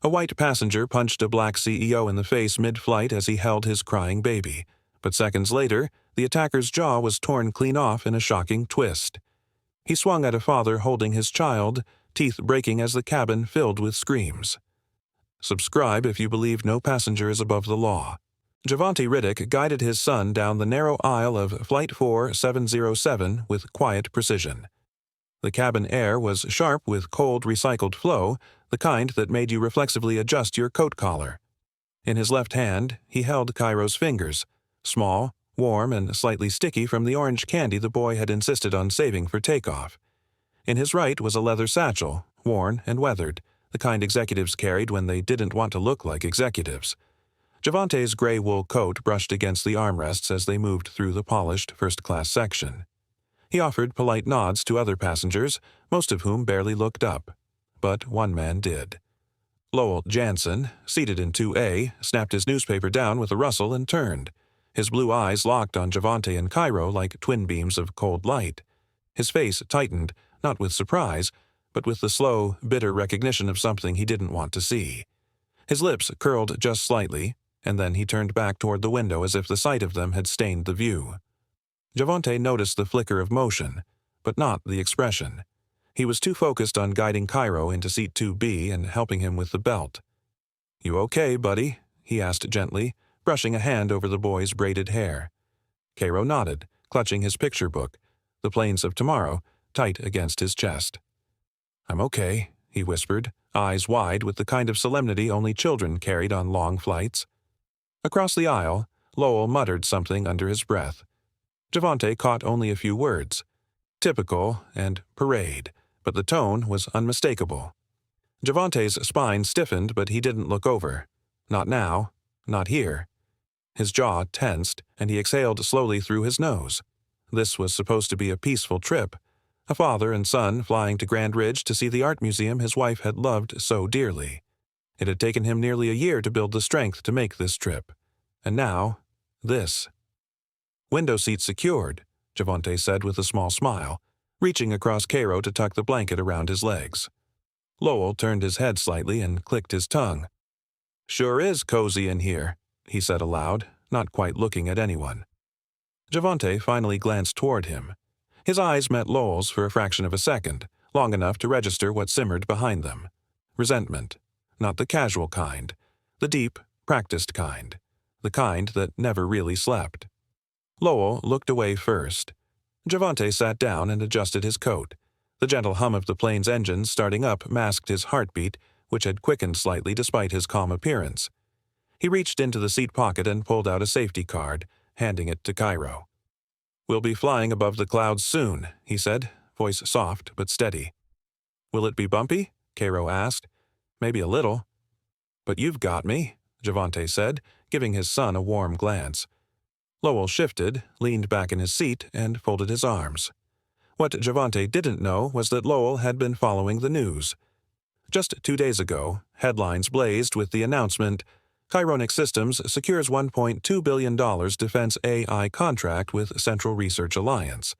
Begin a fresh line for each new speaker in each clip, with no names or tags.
A white passenger punched a black CEO in the face mid-flight as he held his crying baby, but seconds later, the attacker's jaw was torn clean off in a shocking twist. He swung at a father holding his child, teeth breaking as the cabin filled with screams. Subscribe if you believe no passenger is above the law. Javante Riddick guided his son down the narrow aisle of Flight 4707 with quiet precision. The cabin air was sharp with cold recycled flow, the kind that made you reflexively adjust your coat collar. In his left hand, he held Cairo's fingers, small, warm, and slightly sticky from the orange candy the boy had insisted on saving for takeoff. In his right was a leather satchel, worn and weathered, the kind executives carried when they didn't want to look like executives. Javante's gray wool coat brushed against the armrests as they moved through the polished first-class section. He offered polite nods to other passengers, most of whom barely looked up. But one man did. Lowell Jansen, seated in 2A, snapped his newspaper down with a rustle and turned. His blue eyes locked on Javante and Cairo like twin beams of cold light. His face tightened, not with surprise, but with the slow, bitter recognition of something he didn't want to see. His lips curled just slightly, and then he turned back toward the window as if the sight of them had stained the view. Javante noticed the flicker of motion, but not the expression. He was too focused on guiding Cairo into seat 2B and helping him with the belt. "You okay, buddy?" he asked gently, brushing a hand over the boy's braided hair. Cairo nodded, clutching his picture book, The Plains of Tomorrow, tight against his chest. "I'm okay," he whispered, eyes wide with the kind of solemnity only children carried on long flights. Across the aisle, Lowell muttered something under his breath. Javante caught only a few words. Typical and parade, but the tone was unmistakable. Javante's spine stiffened, but he didn't look over. Not now, not here. His jaw tensed, and he exhaled slowly through his nose. This was supposed to be a peaceful trip. A father and son flying to Grand Ridge to see the art museum his wife had loved so dearly. It had taken him nearly a year to build the strength to make this trip. And now, this. "Window seat secured," Javante said with a small smile, reaching across Cairo to tuck the blanket around his legs. Lowell turned his head slightly and clicked his tongue. "Sure is cozy in here," he said aloud, not quite looking at anyone. Javante finally glanced toward him. His eyes met Lowell's for a fraction of a second, long enough to register what simmered behind them. Resentment. Not the casual kind. The deep, practiced kind. The kind that never really slept. Lowell looked away first. Javante sat down and adjusted his coat. The gentle hum of the plane's engines starting up masked his heartbeat, which had quickened slightly despite his calm appearance. He reached into the seat pocket and pulled out a safety card, handing it to Cairo. "We'll be flying above the clouds soon," he said, voice soft but steady. "Will it be bumpy?" Cairo asked. "Maybe a little." "But you've got me," Javante said, giving his son a warm glance. Lowell shifted, leaned back in his seat, and folded his arms. What Javante didn't know was that Lowell had been following the news. Just 2 days ago, headlines blazed with the announcement, Chironic Systems secures $1.2 billion defense AI contract with Central Research Alliance.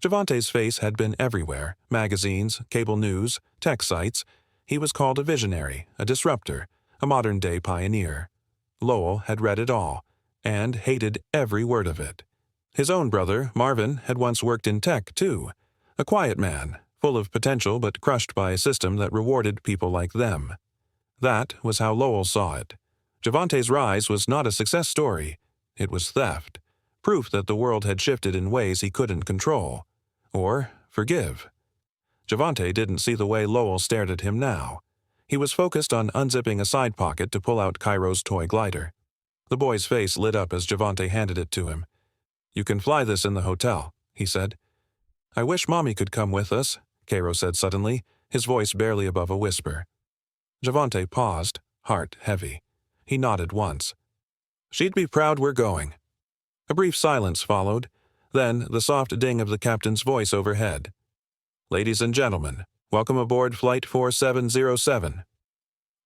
Javante's face had been everywhere, magazines, cable news, tech sites. He was called a visionary, a disruptor, a modern-day pioneer. Lowell had read it all, and hated every word of it. His own brother, Marvin, had once worked in tech, too. A quiet man, full of potential but crushed by a system that rewarded people like them. That was how Lowell saw it. Javante's rise was not a success story. It was theft, proof that the world had shifted in ways he couldn't control. Or forgive. Javante didn't see the way Lowell stared at him now. He was focused on unzipping a side pocket to pull out Cairo's toy glider. The boy's face lit up as Javante handed it to him. "You can fly this in the hotel," he said. "I wish Mommy could come with us," Cairo said suddenly, his voice barely above a whisper. Javante paused, heart heavy. He nodded once. "She'd be proud we're going." A brief silence followed, then the soft ding of the captain's voice overhead. "Ladies and gentlemen, welcome aboard Flight 4707.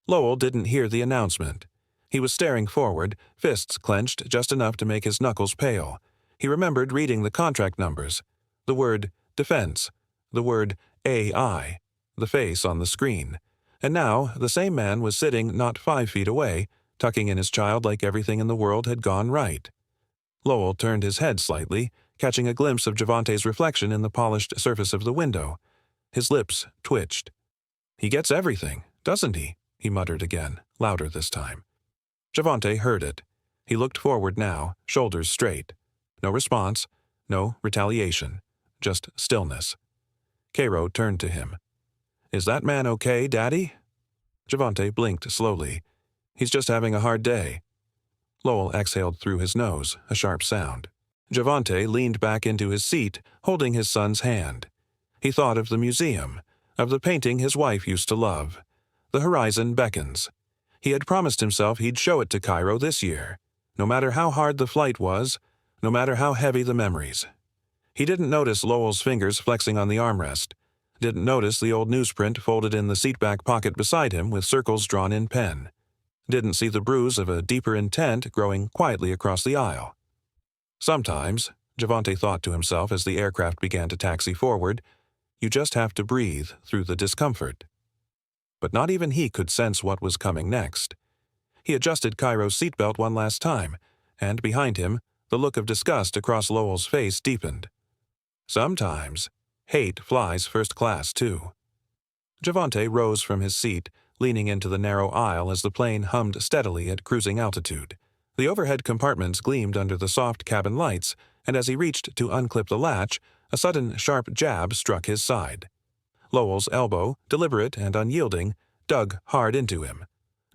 Lowell didn't hear the announcement. He was staring forward, fists clenched just enough to make his knuckles pale. He remembered reading the contract numbers, the word defense, the word AI, the face on the screen. And now the same man was sitting not 5 feet away, tucking in his child like everything in the world had gone right. Lowell turned his head slightly, catching a glimpse of Javante's reflection in the polished surface of the window. His lips twitched. "He gets everything, doesn't he?" he muttered again, louder this time. Javante heard it. He looked forward now, shoulders straight. No response, no retaliation, just stillness. Cairo turned to him. "Is that man okay, Daddy?" Javante blinked slowly. "He's just having a hard day." Lowell exhaled through his nose, a sharp sound. Javante leaned back into his seat, holding his son's hand. He thought of the museum, of the painting his wife used to love. The horizon beckons. He had promised himself he'd show it to Cairo this year, no matter how hard the flight was, no matter how heavy the memories. He didn't notice Lowell's fingers flexing on the armrest, didn't notice the old newsprint folded in the seatback pocket beside him with circles drawn in pen, didn't see the bruise of a deeper intent growing quietly across the aisle. Sometimes, Javante thought to himself as the aircraft began to taxi forward, you just have to breathe through the discomfort. But not even he could sense what was coming next. He adjusted Cairo's seatbelt one last time, and behind him, the look of disgust across Lowell's face deepened. Sometimes, hate flies first class, too. Javante rose from his seat, leaning into the narrow aisle as the plane hummed steadily at cruising altitude. The overhead compartments gleamed under the soft cabin lights, and as he reached to unclip the latch, a sudden sharp jab struck his side. Lowell's elbow, deliberate and unyielding, dug hard into him.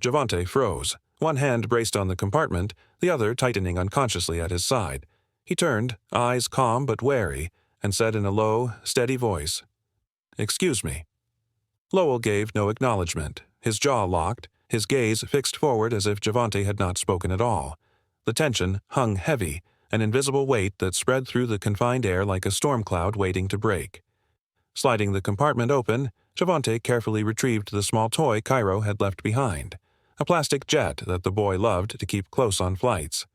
Javante froze, one hand braced on the compartment, the other tightening unconsciously at his side. He turned, eyes calm but wary, and said in a low, steady voice, "Excuse me." Lowell gave no acknowledgement, his jaw locked, his gaze fixed forward as if Javante had not spoken at all. The tension hung heavy, an invisible weight that spread through the confined air like a storm cloud waiting to break. Sliding the compartment open, Javante carefully retrieved the small toy Cairo had left behind, a plastic jet that the boy loved to keep close on flights.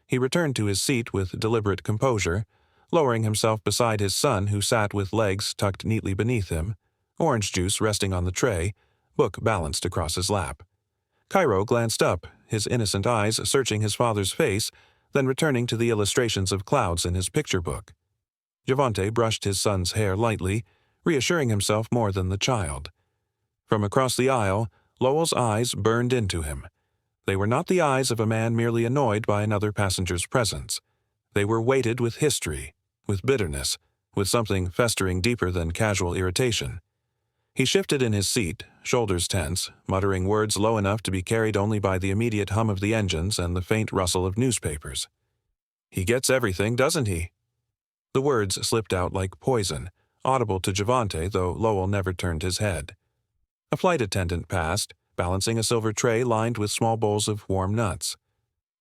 He returned to his seat with deliberate composure, lowering himself beside his son who sat with legs tucked neatly beneath him, orange juice resting on the tray, book balanced across his lap. Cairo glanced up, his innocent eyes searching his father's face, then returning to the illustrations of clouds in his picture book. Javante brushed his son's hair lightly, reassuring himself more than the child. From across the aisle, Lowell's eyes burned into him. They were not the eyes of a man merely annoyed by another passenger's presence. They were weighted with history, with bitterness, with something festering deeper than casual irritation. He shifted in his seat, shoulders tense, muttering words low enough to be carried only by the immediate hum of the engines and the faint rustle of newspapers. "He gets everything, doesn't he?" The words slipped out like poison, audible to Javante, though Lowell never turned his head. A flight attendant passed, balancing a silver tray lined with small bowls of warm nuts.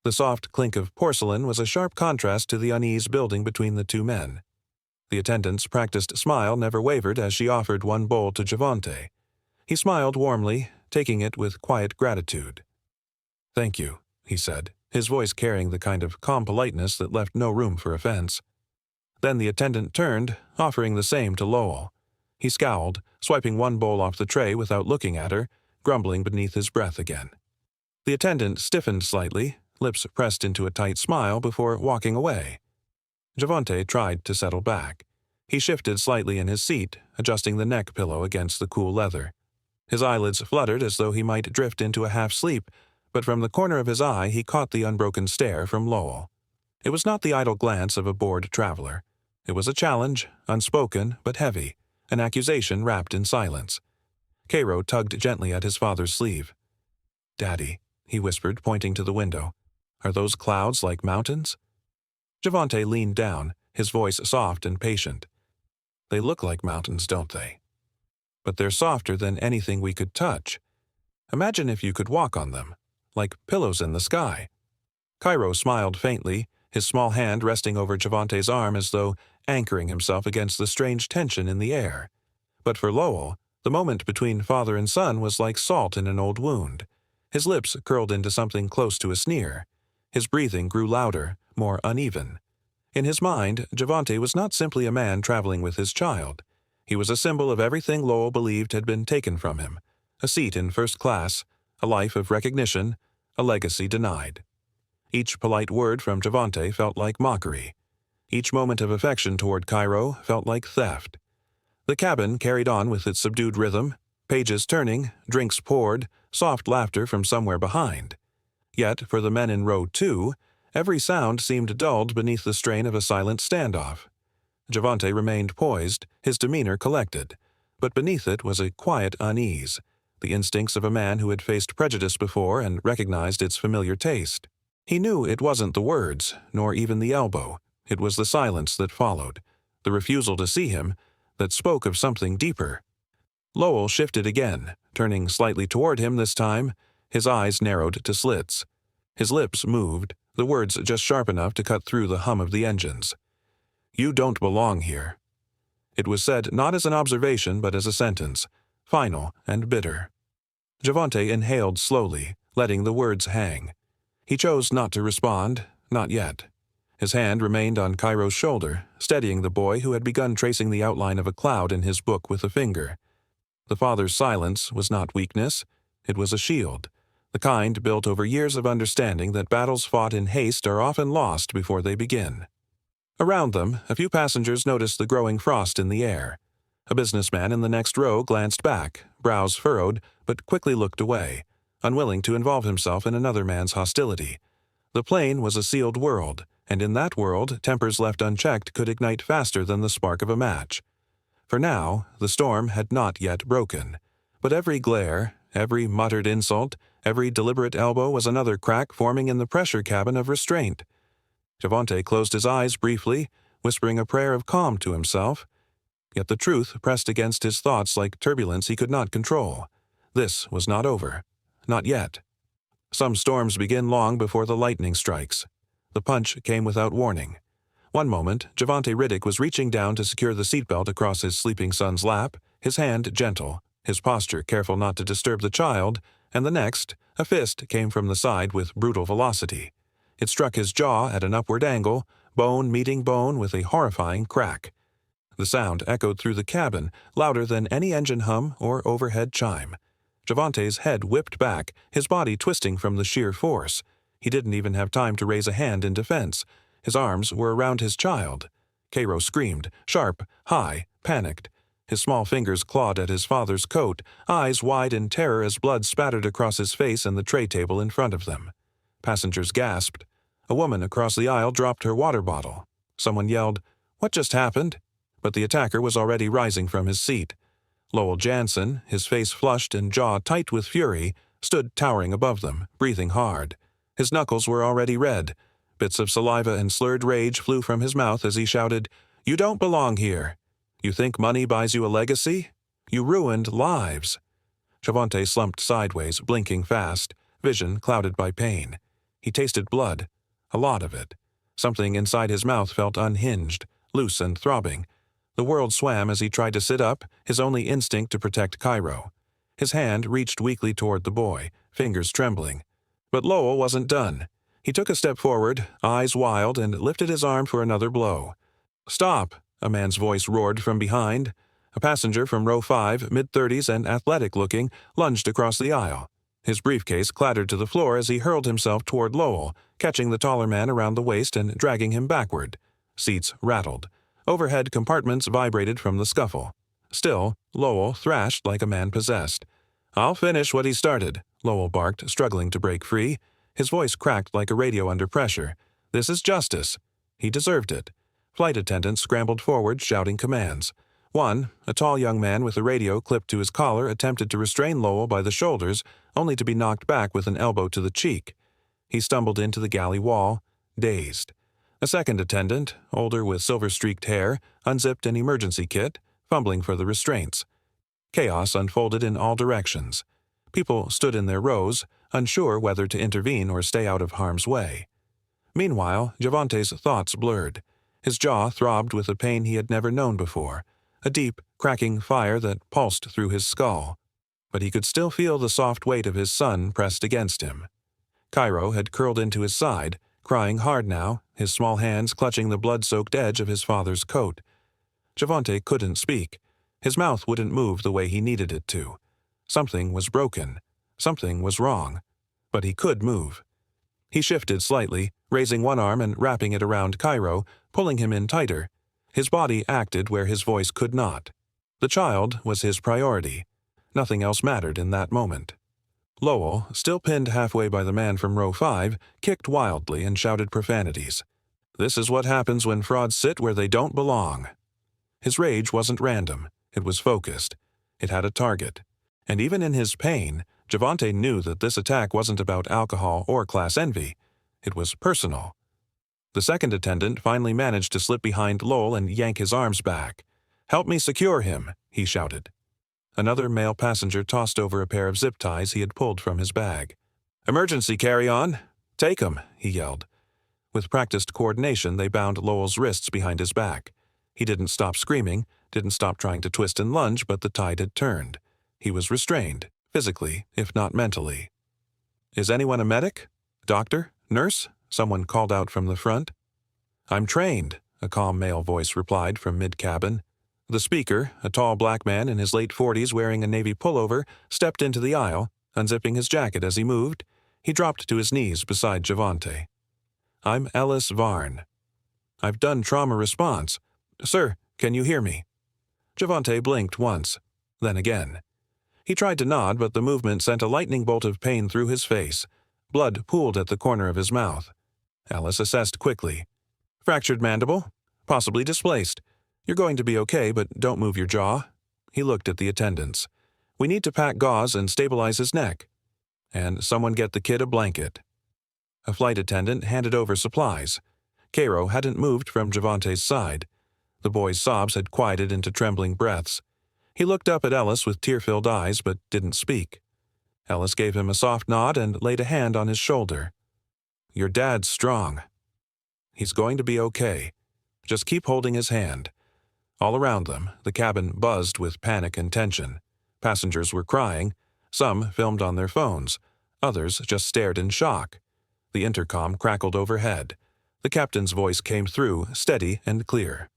The soft clink of porcelain was a sharp contrast to the unease building between the two men. The attendant's practiced smile never wavered as she offered one bowl to Javante. He smiled warmly, taking it with quiet gratitude. "Thank you," he said, his voice carrying the kind of calm politeness that left no room for offense. Then the attendant turned, offering the same to Lowell. He scowled, swiping one bowl off the tray without looking at her, grumbling beneath his breath again. The attendant stiffened slightly, lips pressed into a tight smile before walking away. Javante tried to settle back. He shifted slightly in his seat, adjusting the neck pillow against the cool leather. His eyelids fluttered as though he might drift into a half-sleep, but from the corner of his eye he caught the unbroken stare from Lowell. It was not the idle glance of a bored traveler. It was a challenge, unspoken but heavy, an accusation wrapped in silence. Cairo tugged gently at his father's sleeve. "Daddy," he whispered, pointing to the window, "are those clouds like mountains?" Javante leaned down, his voice soft and patient. "They look like mountains, don't they? But they're softer than anything we could touch. Imagine if you could walk on them, like pillows in the sky." Cairo smiled faintly, his small hand resting over Javante's arm as though anchoring himself against the strange tension in the air. But for Lowell, the moment between father and son was like salt in an old wound. His lips curled into something close to a sneer. His breathing grew louder, more uneven. In his mind, Javante was not simply a man traveling with his child. He was a symbol of everything Lowell believed had been taken from him, a seat in first class, a life of recognition, a legacy denied. Each polite word from Javante felt like mockery. Each moment of affection toward Cairo felt like theft. The cabin carried on with its subdued rhythm, pages turning, drinks poured, soft laughter from somewhere behind. Yet, for the men in row 2, every sound seemed dulled beneath the strain of a silent standoff. Javante remained poised, his demeanor collected, but beneath it was a quiet unease, the instincts of a man who had faced prejudice before and recognized its familiar taste. He knew it wasn't the words, nor even the elbow. It was the silence that followed, the refusal to see him, that spoke of something deeper. Lowell shifted again, turning slightly toward him this time, his eyes narrowed to slits. His lips moved, the words just sharp enough to cut through the hum of the engines. "You don't belong here." It was said not as an observation but as a sentence, final and bitter. Javante inhaled slowly, letting the words hang. He chose not to respond, not yet. His hand remained on Cairo's shoulder, steadying the boy who had begun tracing the outline of a cloud in his book with a finger. The father's silence was not weakness, it was a shield, the kind built over years of understanding that battles fought in haste are often lost before they begin. Around them, a few passengers noticed the growing frost in the air. A businessman in the next row glanced back, brows furrowed, but quickly looked away, unwilling to involve himself in another man's hostility. The plane was a sealed world, and in that world, tempers left unchecked could ignite faster than the spark of a match. For now, the storm had not yet broken, but every glare, every muttered insult, every deliberate elbow was another crack forming in the pressure cabin of restraint. Javante closed his eyes briefly, whispering a prayer of calm to himself. Yet the truth pressed against his thoughts like turbulence he could not control. This was not over. Not yet. Some storms begin long before the lightning strikes. The punch came without warning. One moment, Javante Riddick was reaching down to secure the seatbelt across his sleeping son's lap, his hand gentle, his posture careful not to disturb the child, and the next, a fist came from the side with brutal velocity. It struck his jaw at an upward angle, bone meeting bone with a horrifying crack. The sound echoed through the cabin, louder than any engine hum or overhead chime. Javante's head whipped back, his body twisting from the sheer force. He didn't even have time to raise a hand in defense. His arms were around his child. Cairo screamed, sharp, high, panicked. His small fingers clawed at his father's coat, eyes wide in terror as blood spattered across his face and the tray table in front of them. Passengers gasped. A woman across the aisle dropped her water bottle. Someone yelled, "What just happened?" But the attacker was already rising from his seat. Lowell Jansen, his face flushed and jaw tight with fury, stood towering above them, breathing hard. His knuckles were already red. Bits of saliva and slurred rage flew from his mouth as he shouted, "You don't belong here. You think money buys you a legacy? You ruined lives." Javante slumped sideways, blinking fast, vision clouded by pain. He tasted blood, a lot of it. Something inside his mouth felt unhinged, loose and throbbing. The world swam as he tried to sit up, his only instinct to protect Cairo. His hand reached weakly toward the boy, fingers trembling. But Lowell wasn't done. He took a step forward, eyes wild, and lifted his arm for another blow. "Stop!" a man's voice roared from behind. A passenger from row 5, mid-30s and athletic-looking, lunged across the aisle. His briefcase clattered to the floor as he hurled himself toward Lowell, catching the taller man around the waist and dragging him backward. Seats rattled. Overhead compartments vibrated from the scuffle. Still, Lowell thrashed like a man possessed. "I'll finish what he started," Lowell barked, struggling to break free. His voice cracked like a radio under pressure. "This is justice." He deserved it. Flight attendants scrambled forward, shouting commands. One, a tall young man with a radio clipped to his collar, attempted to restrain Lowell by the shoulders, only to be knocked back with an elbow to the cheek. He stumbled into the galley wall, dazed. A second attendant, older with silver-streaked hair, unzipped an emergency kit, fumbling for the restraints. Chaos unfolded in all directions. People stood in their rows, unsure whether to intervene or stay out of harm's way. Meanwhile, Javante's thoughts blurred. His jaw throbbed with a pain he had never known before, a deep, cracking fire that pulsed through his skull. But he could still feel the soft weight of his son pressed against him. Cairo had curled into his side, crying hard now, his small hands clutching the blood-soaked edge of his father's coat. Javante couldn't speak. His mouth wouldn't move the way he needed it to. Something was broken. Something was wrong. But he could move. He shifted slightly, raising one arm and wrapping it around Cairo, pulling him in tighter. His body acted where his voice could not. The child was his priority. Nothing else mattered in that moment. Lowell, still pinned halfway by the man from row 5, kicked wildly and shouted profanities. This is what happens when frauds sit where they don't belong. His rage wasn't random. It was focused. It had a target. And even in his pain, Javante knew that this attack wasn't about alcohol or class envy. It was personal. The second attendant finally managed to slip behind Lowell and yank his arms back. "Help me secure him," he shouted. Another male passenger tossed over a pair of zip ties he had pulled from his bag. "Emergency carry-on. Take him," he yelled. With practiced coordination, they bound Lowell's wrists behind his back. He didn't stop screaming, didn't stop trying to twist and lunge, but the tide had turned. He was restrained, physically, if not mentally. "Is anyone a medic? Doctor? Nurse?" someone called out from the front. "I'm trained," a calm male voice replied from mid-cabin. The speaker, a tall black man in his late 40s wearing a navy pullover, stepped into the aisle, unzipping his jacket as he moved. He dropped to his knees beside Javante. "I'm Ellis Varn. I've done trauma response. Sir, can you hear me?" Javante blinked once, then again. He tried to nod, but the movement sent a lightning bolt of pain through his face. Blood pooled at the corner of his mouth. Ellis assessed quickly. "Fractured mandible? Possibly displaced. You're going to be okay, but don't move your jaw." He looked at the attendants. "We need to pack gauze and stabilize his neck. And someone get the kid a blanket." A flight attendant handed over supplies. Cairo hadn't moved from Javante's side. The boy's sobs had quieted into trembling breaths. He looked up at Ellis with tear-filled eyes, but didn't speak. Ellis gave him a soft nod and laid a hand on his shoulder. "Your dad's strong. He's going to be okay. Just keep holding his hand." All around them, the cabin buzzed with panic and tension. Passengers were crying. Some filmed on their phones. Others just stared in shock. The intercom crackled overhead. The captain's voice came through, steady and clear.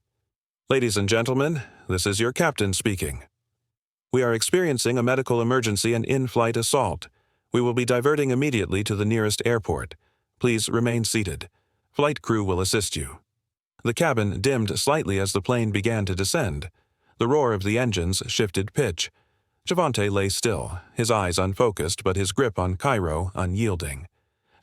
"Ladies and gentlemen, this is your captain speaking. We are experiencing a medical emergency and in-flight assault. We will be diverting immediately to the nearest airport. Please remain seated. Flight crew will assist you." The cabin dimmed slightly as the plane began to descend. The roar of the engines shifted pitch. Javante lay still, his eyes unfocused but his grip on Cairo unyielding.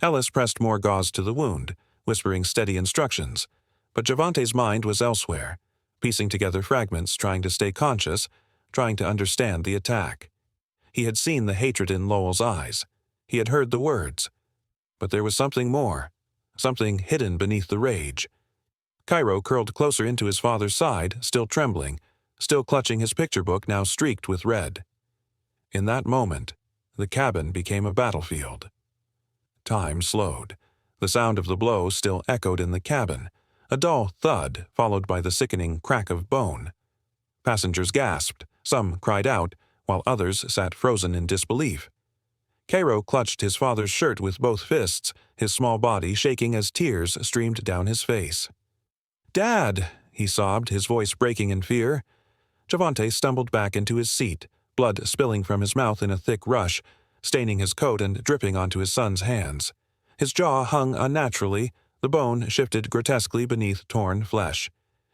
Ellis pressed more gauze to the wound, whispering steady instructions. But Javante's mind was elsewhere, piecing together fragments, trying to stay conscious, trying to understand the attack. He had seen the hatred in Lowell's eyes. He had heard the words. But there was something more, something hidden beneath the rage. Cairo curled closer into his father's side, still trembling, still clutching his picture book now streaked with red. In that moment, the cabin became a battlefield. Time slowed. The sound of the blow still echoed in the cabin, a dull thud followed by the sickening crack of bone. Passengers gasped, some cried out, while others sat frozen in disbelief. Cairo clutched his father's shirt with both fists, his small body shaking as tears streamed down his face. "Dad!" he sobbed, his voice breaking in fear. Javante stumbled back into his seat, blood spilling from his mouth in a thick rush, staining his coat and dripping onto his son's hands. His jaw hung unnaturally, the bone shifted grotesquely beneath torn flesh.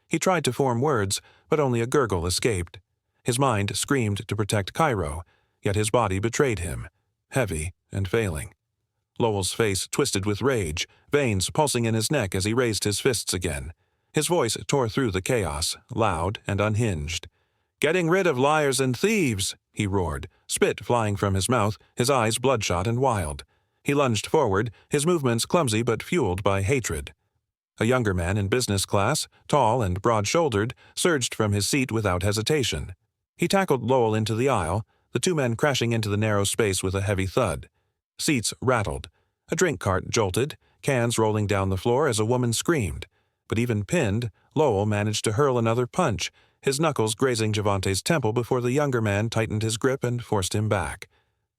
He tried to form words, but only a gurgle escaped. His mind screamed to protect Cairo, yet his body betrayed him, heavy and failing. Lowell's face twisted with rage, veins pulsing in his neck as he raised his fists again. His voice tore through the chaos, loud and unhinged. "Getting rid of liars and thieves!" he roared, spit flying from his mouth, his eyes bloodshot and wild. He lunged forward, his movements clumsy but fueled by hatred. A younger man in business class, tall and broad-shouldered, surged from his seat without hesitation. He tackled Lowell into the aisle, the two men crashing into the narrow space with a heavy thud. Seats rattled. A drink cart jolted, cans rolling down the floor as a woman screamed. But even pinned, Lowell managed to hurl another punch, his knuckles grazing Javante's temple before the younger man tightened his grip and forced him back.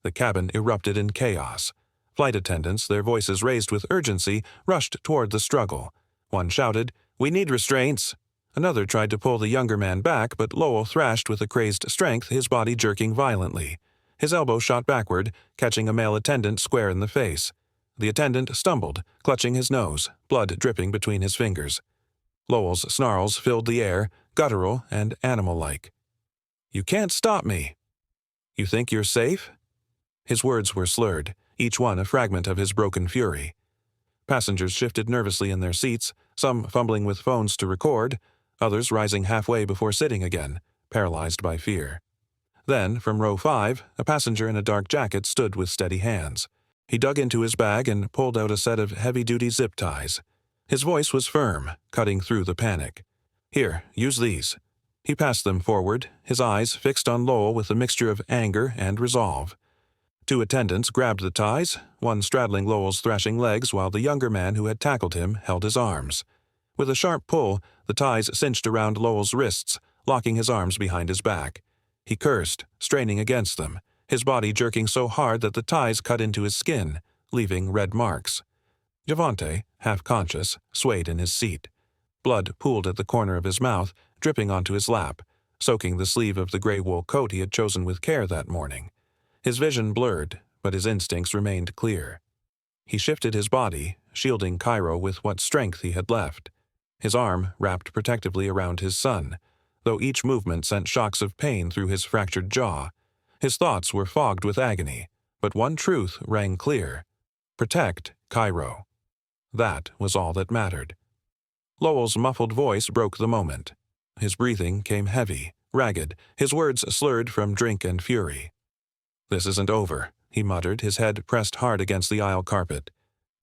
The cabin erupted in chaos. Flight attendants, their voices raised with urgency, rushed toward the struggle. One shouted, "We need restraints." Another tried to pull the younger man back, but Lowell thrashed with a crazed strength, his body jerking violently. His elbow shot backward, catching a male attendant square in the face. The attendant stumbled, clutching his nose, blood dripping between his fingers. Lowell's snarls filled the air, guttural and animal-like. "You can't stop me." "You think you're safe?" His words were slurred, each one a fragment of his broken fury. Passengers shifted nervously in their seats, some fumbling with phones to record, others rising halfway before sitting again, paralyzed by fear. Then, from row 5, a passenger in a dark jacket stood with steady hands. He dug into his bag and pulled out a set of heavy-duty zip ties. His voice was firm, cutting through the panic. "Here, use these." He passed them forward, his eyes fixed on Lowell with a mixture of anger and resolve. 2 attendants grabbed the ties, one straddling Lowell's thrashing legs while the younger man who had tackled him held his arms. With a sharp pull, the ties cinched around Lowell's wrists, locking his arms behind his back. He cursed, straining against them, his body jerking so hard that the ties cut into his skin, leaving red marks. Javante, half-conscious, swayed in his seat. Blood pooled at the corner of his mouth, dripping onto his lap, soaking the sleeve of the gray wool coat he had chosen with care that morning. His vision blurred, but his instincts remained clear. He shifted his body, shielding Cairo with what strength he had left. His arm wrapped protectively around his son, though each movement sent shocks of pain through his fractured jaw. His thoughts were fogged with agony, but one truth rang clear. Protect Cairo. That was all that mattered. Lowell's muffled voice broke the moment. His breathing came heavy, ragged, his words slurred from drink and fury. "This isn't over," he muttered, his head pressed hard against the aisle carpet.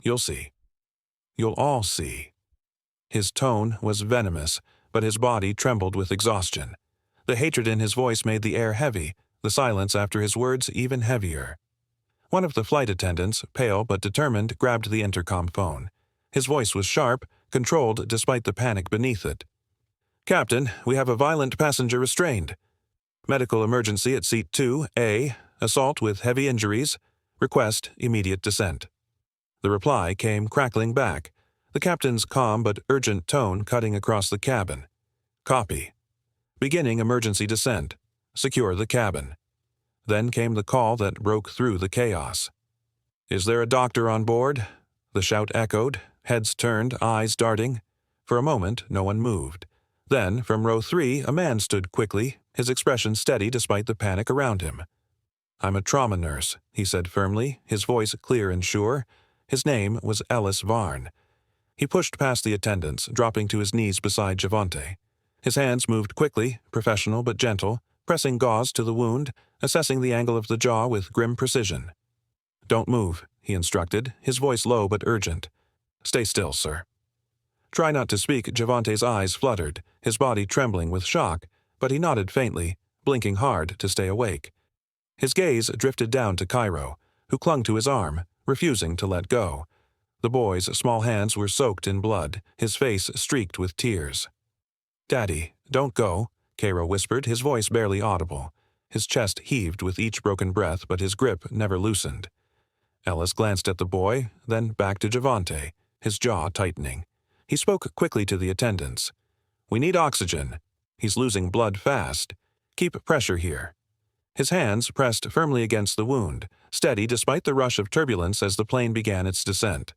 "You'll see. You'll all see." His tone was venomous, but his body trembled with exhaustion. The hatred in his voice made the air heavy, the silence after his words even heavier. One of the flight attendants, pale but determined, grabbed the intercom phone. His voice was sharp, controlled despite the panic beneath it. "Captain, we have a violent passenger restrained. Medical emergency at seat 2A, assault with heavy injuries. Request immediate descent." The reply came crackling back, the captain's calm but urgent tone cutting across the cabin. "Copy. Beginning emergency descent. Secure the cabin." Then came the call that broke through the chaos. "Is there a doctor on board?" The shout echoed, heads turned, eyes darting. For a moment, no one moved. Then, from row 3, a man stood quickly, his expression steady despite the panic around him. "I'm a trauma nurse," he said firmly, his voice clear and sure. His name was Ellis Varn. He pushed past the attendants, dropping to his knees beside Javante. His hands moved quickly, professional but gentle, pressing gauze to the wound, assessing the angle of the jaw with grim precision. "Don't move," he instructed, his voice low but urgent. "Stay still, sir." Try not to speak, Javante's eyes fluttered, his body trembling with shock, but he nodded faintly, blinking hard to stay awake. His gaze drifted down to Cairo, who clung to his arm, refusing to let go. The boy's small hands were soaked in blood, his face streaked with tears. "Daddy, don't go," Cairo whispered, his voice barely audible. His chest heaved with each broken breath, but his grip never loosened. Ellis glanced at the boy, then back to Javante, his jaw tightening. He spoke quickly to the attendants. "We need oxygen. He's losing blood fast. Keep pressure here." His hands pressed firmly against the wound, steady despite the rush of turbulence as the plane began its descent.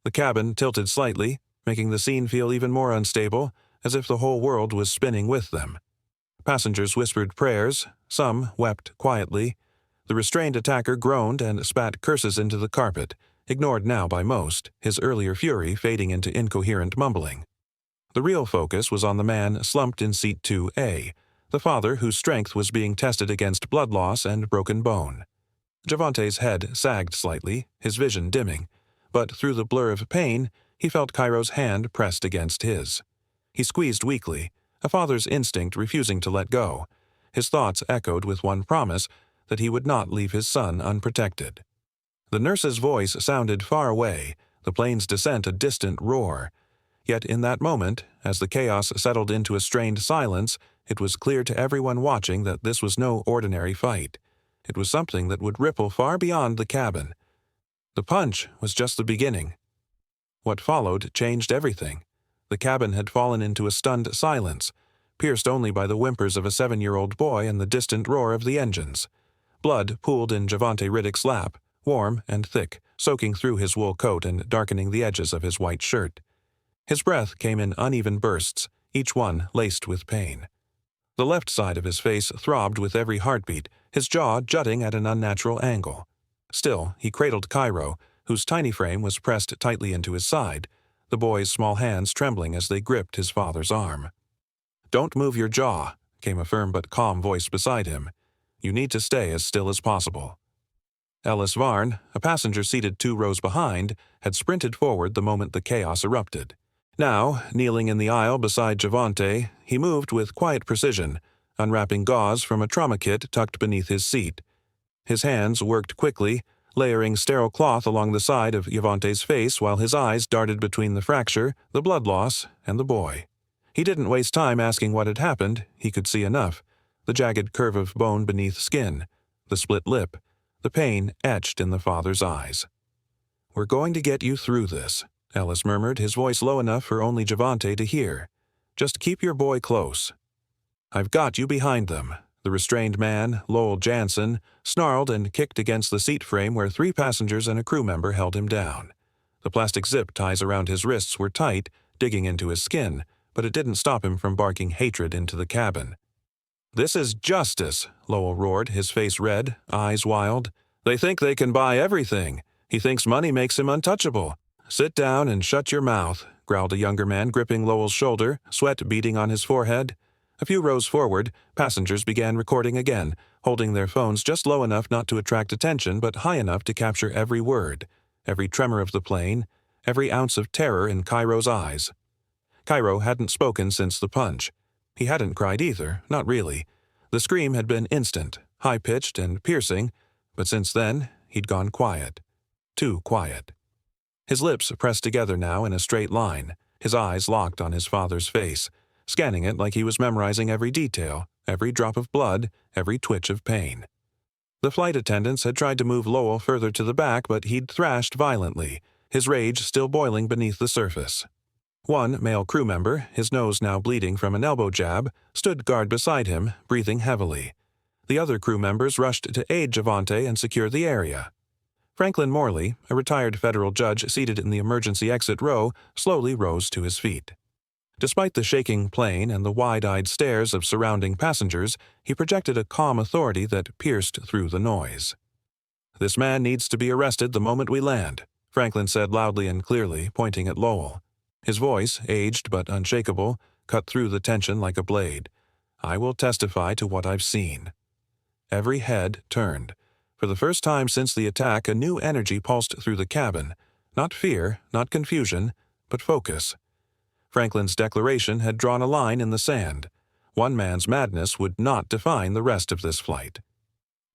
The cabin tilted slightly, making the scene feel even more unstable, as if the whole world was spinning with them. Passengers whispered prayers, some wept quietly. The restrained attacker groaned and spat curses into the carpet, ignored now by most, his earlier fury fading into incoherent mumbling. The real focus was on the man slumped in seat 2A, the father whose strength was being tested against blood loss and broken bone. Javante's head sagged slightly, his vision dimming, but through the blur of pain, he felt Cairo's hand pressed against his. He squeezed weakly, a father's instinct refusing to let go. His thoughts echoed with one promise, that he would not leave his son unprotected. The nurse's voice sounded far away, the plane's descent a distant roar. Yet in that moment, as the chaos settled into a strained silence, it was clear to everyone watching that this was no ordinary fight. It was something that would ripple far beyond the cabin. The punch was just the beginning. What followed changed everything. The cabin had fallen into a stunned silence, pierced only by the whimpers of a 7-year-old boy and the distant roar of the engines. Blood pooled in Javante Riddick's lap, warm and thick, soaking through his wool coat and darkening the edges of his white shirt. His breath came in uneven bursts, each one laced with pain. The left side of his face throbbed with every heartbeat, his jaw jutting at an unnatural angle. Still, he cradled Cairo, whose tiny frame was pressed tightly into his side, the boy's small hands trembling as they gripped his father's arm. "Don't move your jaw," came a firm but calm voice beside him. "You need to stay as still as possible." Ellis Varn, a passenger seated 2 rows behind, had sprinted forward the moment the chaos erupted. Now, kneeling in the aisle beside Javante, he moved with quiet precision, unwrapping gauze from a trauma kit tucked beneath his seat. His hands worked quickly, layering sterile cloth along the side of Javante's face while his eyes darted between the fracture, the blood loss, and the boy. He didn't waste time asking what had happened. He could see enough. The jagged curve of bone beneath skin, the split lip, the pain etched in the father's eyes. "We're going to get you through this," Ellis murmured, his voice low enough for only Javante to hear. "Just keep your boy close." "I've got you behind them." The restrained man, Lowell Jansen, snarled and kicked against the seat frame where 3 passengers and a crew member held him down. The plastic zip ties around his wrists were tight, digging into his skin, but it didn't stop him from barking hatred into the cabin. "This is justice," Lowell roared, his face red, eyes wild. "They think they can buy everything. He thinks money makes him untouchable." "Sit down and shut your mouth," growled a younger man gripping Lowell's shoulder, sweat beading on his forehead. A few rows forward, passengers began recording again, holding their phones just low enough not to attract attention but high enough to capture every word, every tremor of the plane, every ounce of terror in Cairo's eyes. Cairo hadn't spoken since the punch. He hadn't cried either, not really. The scream had been instant, high-pitched and piercing, but since then he'd gone quiet. Too quiet. His lips pressed together now in a straight line, his eyes locked on his father's face, scanning it like he was memorizing every detail, every drop of blood, every twitch of pain. The flight attendants had tried to move Lowell further to the back, but he'd thrashed violently, his rage still boiling beneath the surface. One male crew member, his nose now bleeding from an elbow jab, stood guard beside him, breathing heavily. The other crew members rushed to aid Javante and secure the area. Franklin Morley, a retired federal judge seated in the emergency exit row, slowly rose to his feet. Despite the shaking plane and the wide-eyed stares of surrounding passengers, he projected a calm authority that pierced through the noise. "This man needs to be arrested the moment we land," Franklin said loudly and clearly, pointing at Lowell. His voice, aged but unshakable, cut through the tension like a blade. "I will testify to what I've seen." Every head turned. For the first time since the attack, a new energy pulsed through the cabin. Not fear, not confusion, but focus. Franklin's declaration had drawn a line in the sand. One man's madness would not define the rest of this flight.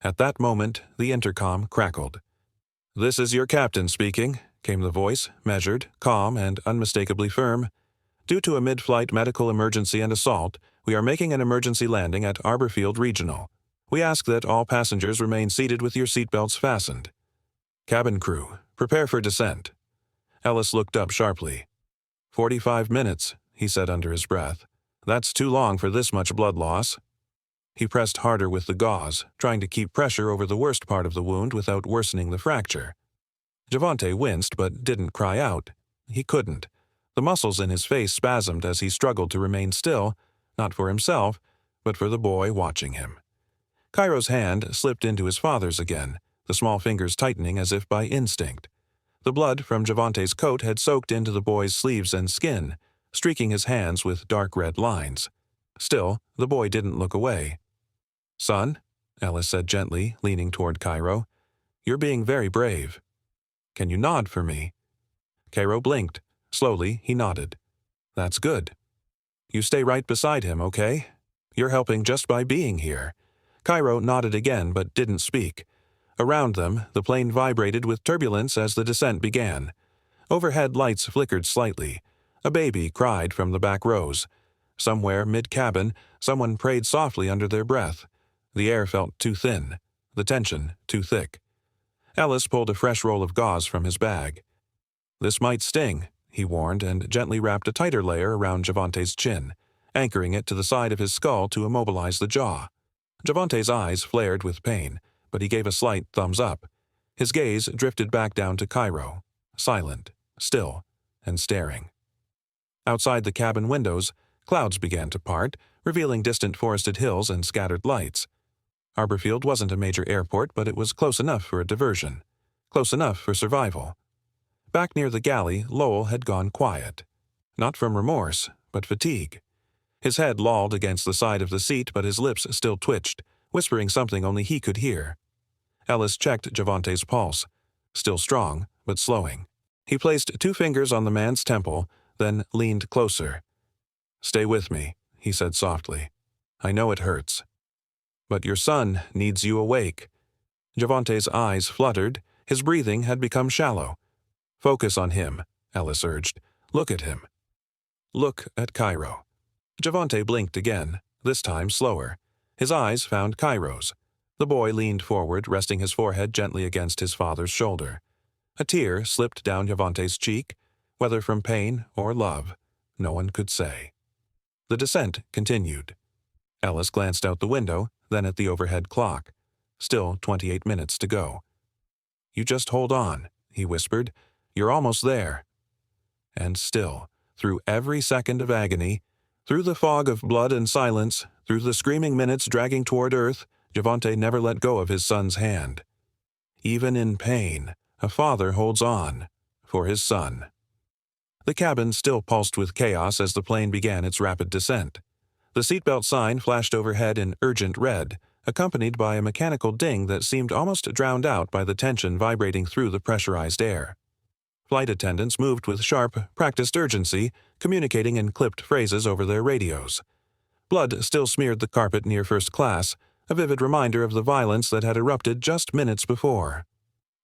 At that moment, the intercom crackled. "This is your captain speaking," came the voice, measured, calm, and unmistakably firm. "Due to a mid-flight medical emergency and assault, we are making an emergency landing at Arborfield Regional. We ask that all passengers remain seated with your seatbelts fastened. Cabin crew, prepare for descent." Ellis looked up sharply. 45 minutes, he said under his breath. "That's too long for this much blood loss." He pressed harder with the gauze, trying to keep pressure over the worst part of the wound without worsening the fracture. Javante winced but didn't cry out. He couldn't. The muscles in his face spasmed as he struggled to remain still, not for himself, but for the boy watching him. Cairo's hand slipped into his father's again, the small fingers tightening as if by instinct. The blood from Javante's coat had soaked into the boy's sleeves and skin, streaking his hands with dark red lines. Still, the boy didn't look away. "Son," Ellis said gently, leaning toward Cairo, "you're being very brave. Can you nod for me?" Cairo blinked. Slowly, he nodded. "That's good. You stay right beside him, okay? You're helping just by being here." Cairo nodded again but didn't speak. Around them, the plane vibrated with turbulence as the descent began. Overhead lights flickered slightly. A baby cried from the back rows. Somewhere mid-cabin, someone prayed softly under their breath. The air felt too thin, the tension too thick. Ellis pulled a fresh roll of gauze from his bag. "This might sting," he warned, and gently wrapped a tighter layer around Javante's chin, anchoring it to the side of his skull to immobilize the jaw. Javante's eyes flared with pain, but he gave a slight thumbs up. His gaze drifted back down to Cairo, silent, still, and staring. Outside the cabin windows, clouds began to part, revealing distant forested hills and scattered lights. Arborfield wasn't a major airport, but it was close enough for a diversion. Close enough for survival. Back near the galley, Lowell had gone quiet. Not from remorse, but fatigue. His head lolled against the side of the seat, but his lips still twitched, whispering something only he could hear. Ellis checked Javante's pulse. Still strong, but slowing. He placed 2 fingers on the man's temple, then leaned closer. "Stay with me," he said softly. "I know it hurts. But your son needs you awake." Javante's eyes fluttered. His breathing had become shallow. "Focus on him," Ellis urged. "Look at him." Look at Cairo. Javante blinked again, this time slower. His eyes found Cairo's. The boy leaned forward, resting his forehead gently against his father's shoulder. A tear slipped down Javante's cheek, whether from pain or love, no one could say. The descent continued. Ellis glanced out the window, then at the overhead clock. Still 28 minutes to go. "You just hold on," he whispered. "You're almost there." And still, through every second of agony, through the fog of blood and silence, through the screaming minutes dragging toward earth, Javante never let go of his son's hand. Even in pain, a father holds on for his son. The cabin still pulsed with chaos as the plane began its rapid descent. The seatbelt sign flashed overhead in urgent red, accompanied by a mechanical ding that seemed almost drowned out by the tension vibrating through the pressurized air. Flight attendants moved with sharp, practiced urgency, communicating in clipped phrases over their radios. Blood still smeared the carpet near first class, a vivid reminder of the violence that had erupted just minutes before.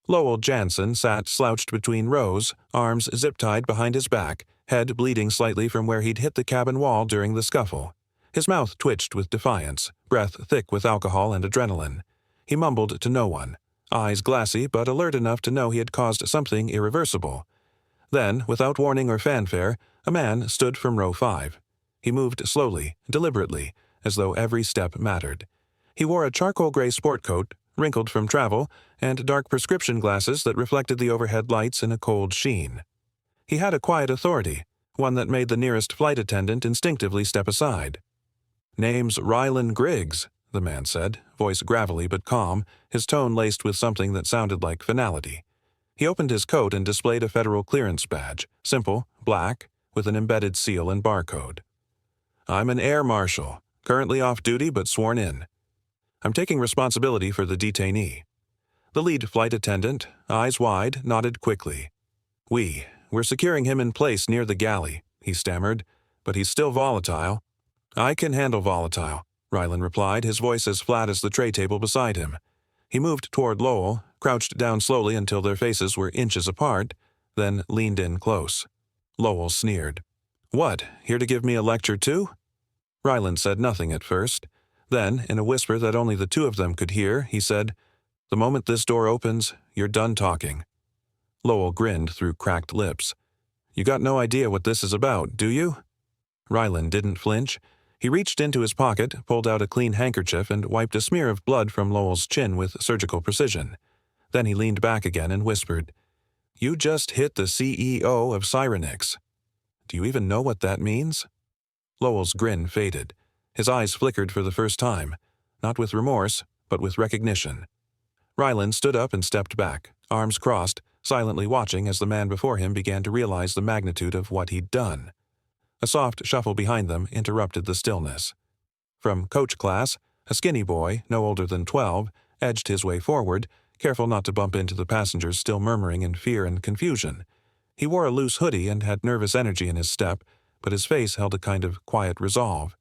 Lowell Jansen sat slouched between rows, arms zip-tied behind his back, head bleeding slightly from where he'd hit the cabin wall during the scuffle. His mouth twitched with defiance, breath thick with alcohol and adrenaline. He mumbled to no one, eyes glassy but alert enough to know he had caused something irreversible. Then, without warning or fanfare, a man stood from row 5. He moved slowly, deliberately, as though every step mattered. He wore a charcoal-gray sport coat, wrinkled from travel, and dark prescription glasses that reflected the overhead lights in a cold sheen. He had a quiet authority, one that made the nearest flight attendant instinctively step aside. "Name's Rylan Griggs," the man said, voice gravelly but calm, his tone laced with something that sounded like finality. He opened his coat and displayed a federal clearance badge, simple, black, with an embedded seal and barcode. "I'm an air marshal, currently off duty but sworn in. I'm taking responsibility for the detainee." The lead flight attendant, eyes wide, nodded quickly. We're securing him in place near the galley," he stammered, "but he's still volatile." "I can handle volatile," Rylan replied, his voice as flat as the tray table beside him. He moved toward Lowell, crouched down slowly until their faces were inches apart, then leaned in close. Lowell sneered. "What, here to give me a lecture too?" Rylan said nothing at first. Then, in a whisper that only the two of them could hear, he said, "The moment this door opens, you're done talking." Lowell grinned through cracked lips. "You got no idea what this is about, do you?" Rylan didn't flinch. He reached into his pocket, pulled out a clean handkerchief, and wiped a smear of blood from Lowell's chin with surgical precision. Then he leaned back again and whispered, "You just hit the CEO of Cyrenix. Do you even know what that means?" Lowell's grin faded. His eyes flickered for the first time, not with remorse, but with recognition. Rylan stood up and stepped back, arms crossed, silently watching as the man before him began to realize the magnitude of what he'd done. A soft shuffle behind them interrupted the stillness. From coach class, a skinny boy, no older than 12, edged his way forward, careful not to bump into the passengers still murmuring in fear and confusion. He wore a loose hoodie and had nervous energy in his step, but his face held a kind of quiet resolve.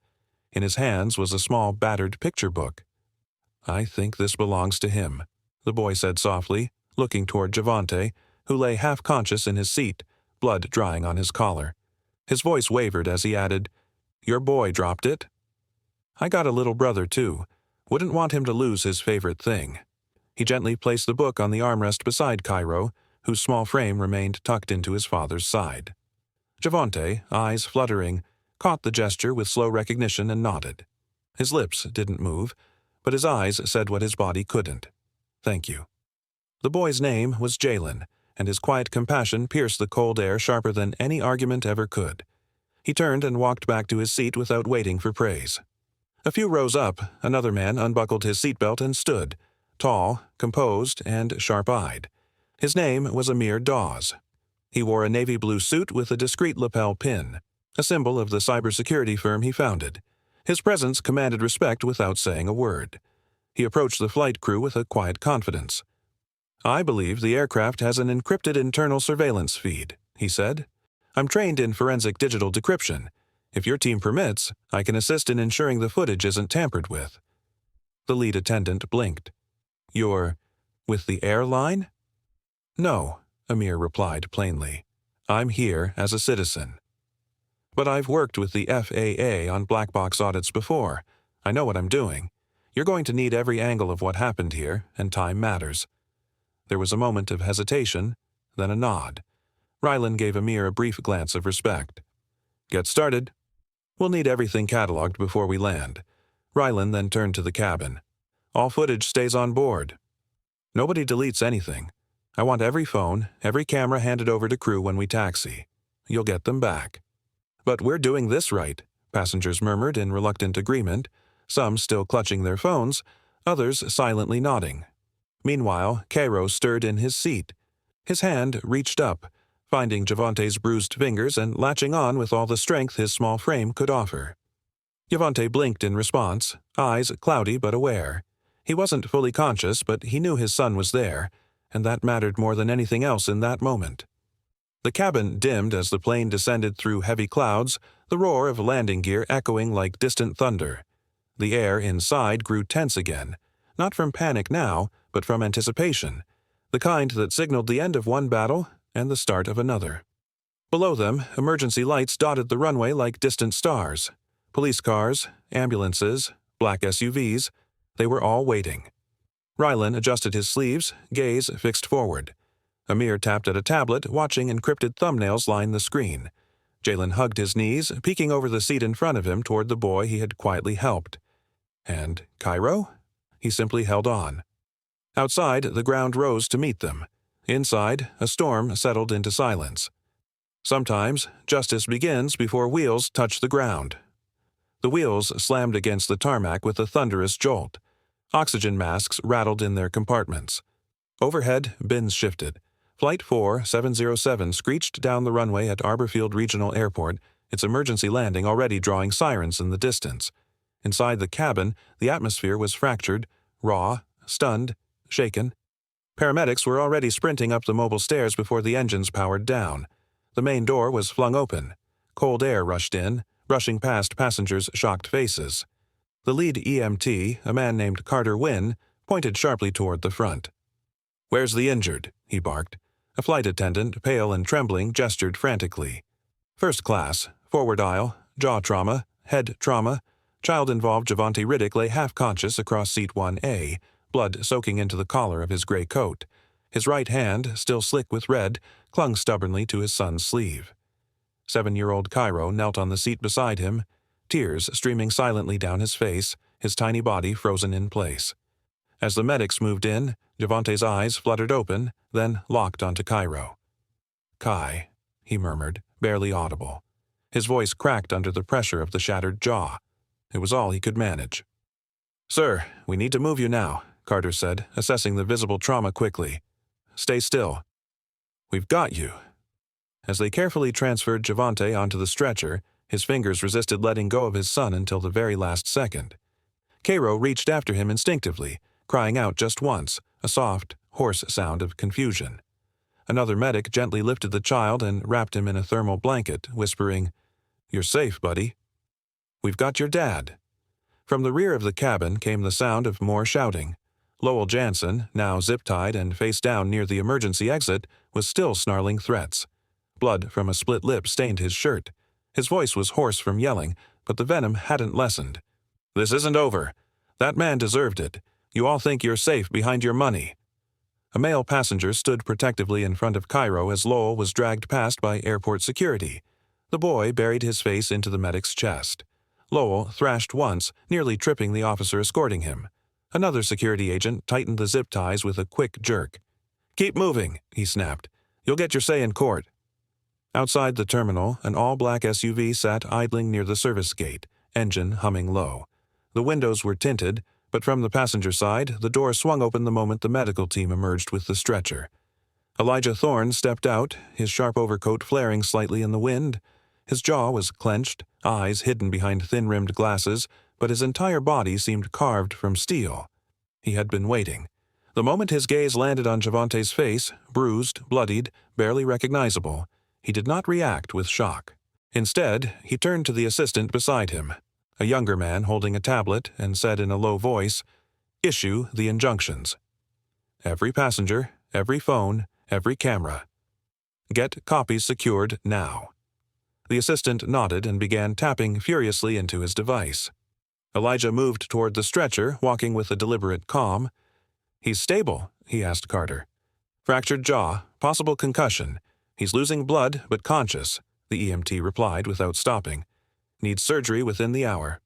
In his hands was a small, battered picture book. "I think this belongs to him," the boy said softly, looking toward Javante, who lay half-conscious in his seat, blood drying on his collar. His voice wavered as he added, "Your boy dropped it?" "I got a little brother, too. Wouldn't want him to lose his favorite thing." He gently placed the book on the armrest beside Cairo, whose small frame remained tucked into his father's side. Javante, eyes fluttering, caught the gesture with slow recognition and nodded. His lips didn't move, but his eyes said what his body couldn't. Thank you." The boy's name was Jalen, and his quiet compassion pierced the cold air sharper than any argument ever could. He turned and walked back to his seat without waiting for praise. A few rows up, another man unbuckled his seatbelt and stood, tall, composed, and sharp-eyed. His name was Amir Dawes. He wore a navy blue suit with a discreet lapel pin, a symbol of the cybersecurity firm he founded. His presence commanded respect without saying a word. He approached the flight crew with a quiet confidence. "I believe the aircraft has an encrypted internal surveillance feed," he said. "I'm trained in forensic digital decryption. If your team permits, I can assist in ensuring the footage isn't tampered with." The lead attendant blinked. "You're with the airline?" "No," Amir replied plainly. "I'm here as a citizen. But I've worked with the FAA on black box audits before. I know what I'm doing. You're going to need every angle of what happened here, and time matters." There was a moment of hesitation, then a nod. Rylan gave Amir a brief glance of respect. "Get started. We'll need everything cataloged before we land." Rylan then turned to the cabin. "All footage stays on board. Nobody deletes anything. I want every phone, every camera handed over to crew when we taxi. You'll get them back." "But we're doing this right," passengers murmured in reluctant agreement, some still clutching their phones, others silently nodding. Meanwhile, Cairo stirred in his seat. His hand reached up, finding Javante's bruised fingers and latching on with all the strength his small frame could offer. Javante blinked in response, eyes cloudy but aware. He wasn't fully conscious, but he knew his son was there, and that mattered more than anything else in that moment. The cabin dimmed as the plane descended through heavy clouds, the roar of landing gear echoing like distant thunder. The air inside grew tense again, not from panic now, but from anticipation, the kind that signaled the end of one battle and the start of another. Below them, emergency lights dotted the runway like distant stars. Police cars, ambulances, black SUVs, they were all waiting. Rylan adjusted his sleeves, gaze fixed forward. Amir tapped at a tablet, watching encrypted thumbnails line the screen. Jalen hugged his knees, peeking over the seat in front of him toward the boy he had quietly helped. And Cairo? He simply held on. Outside, the ground rose to meet them. Inside, a storm settled into silence. Sometimes, justice begins before wheels touch the ground. The wheels slammed against the tarmac with a thunderous jolt. Oxygen masks rattled in their compartments. Overhead, bins shifted. Flight 4707 screeched down the runway at Arborfield Regional Airport, its emergency landing already drawing sirens in the distance. Inside the cabin, the atmosphere was fractured, raw, stunned, shaken. Paramedics were already sprinting up the mobile stairs before the engines powered down. The main door was flung open. Cold air rushed in, brushing past passengers' shocked faces. The lead EMT, a man named Carter Wynn, pointed sharply toward the front. "Where's the injured?" he barked. A flight attendant, pale and trembling, gestured frantically. "First class, forward aisle, jaw trauma, head trauma." Child-involved Javante Riddick lay half-conscious across seat 1A, blood soaking into the collar of his gray coat. His right hand, still slick with red, clung stubbornly to his son's sleeve. 7-year-old Cairo knelt on the seat beside him, tears streaming silently down his face, his tiny body frozen in place. As the medics moved in, Javante's eyes fluttered open, then locked onto Cairo. "Kai," he murmured, barely audible. His voice cracked under the pressure of the shattered jaw. It was all he could manage. "Sir, we need to move you now," Carter said, assessing the visible trauma quickly. "Stay still." "We've got you." As they carefully transferred Javante onto the stretcher, his fingers resisted letting go of his son until the very last second. Cairo reached after him instinctively, crying out just once, a soft, hoarse sound of confusion. Another medic gently lifted the child and wrapped him in a thermal blanket, whispering, "You're safe, buddy." "We've got your dad." From the rear of the cabin came the sound of more shouting. Lowell Jansen, now zip-tied and face down near the emergency exit, was still snarling threats. Blood from a split lip stained his shirt. His voice was hoarse from yelling, but the venom hadn't lessened. "This isn't over. That man deserved it. You all think you're safe behind your money." A male passenger stood protectively in front of Cairo as Lowell was dragged past by airport security. The boy buried his face into the medic's chest. Lowell thrashed once, nearly tripping the officer escorting him. Another security agent tightened the zip ties with a quick jerk. "Keep moving," he snapped. "You'll get your say in court." Outside the terminal, an all-black SUV sat idling near the service gate, engine humming low. The windows were tinted, but from the passenger side, the door swung open the moment the medical team emerged with the stretcher. Elijah Thorne stepped out, his sharp overcoat flaring slightly in the wind. His jaw was clenched, eyes hidden behind thin-rimmed glasses, but his entire body seemed carved from steel. He had been waiting. The moment his gaze landed on Javante's face, bruised, bloodied, barely recognizable, he did not react with shock. Instead, he turned to the assistant beside him, a younger man holding a tablet, and said in a low voice, "Issue the injunctions. Every passenger, every phone, every camera. Get copies secured now." The assistant nodded and began tapping furiously into his device. Elijah moved toward the stretcher, walking with a deliberate calm. "He's stable," he asked Carter. "Fractured jaw, possible concussion. He's losing blood, but conscious," the EMT replied without stopping. "Needs surgery within the hour."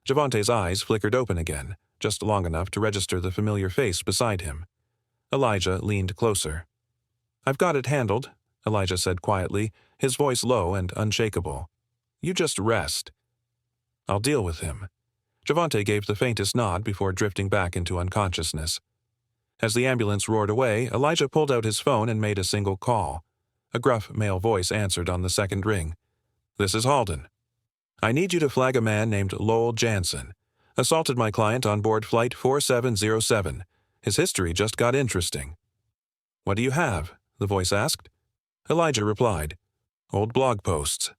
Javante's eyes flickered open again, just long enough to register the familiar face beside him. Elijah leaned closer. "I've got it handled," Elijah said quietly, his voice low and unshakable. "You just rest." "I'll deal with him." Javante gave the faintest nod before drifting back into unconsciousness. As the ambulance roared away, Elijah pulled out his phone and made a single call. A gruff male voice answered on the second ring. "This is Halden. I need you to flag a man named Lowell Jansen. Assaulted my client on board Flight 4707. His history just got interesting." "What do you have?" the voice asked. Elijah replied, "Old blog posts.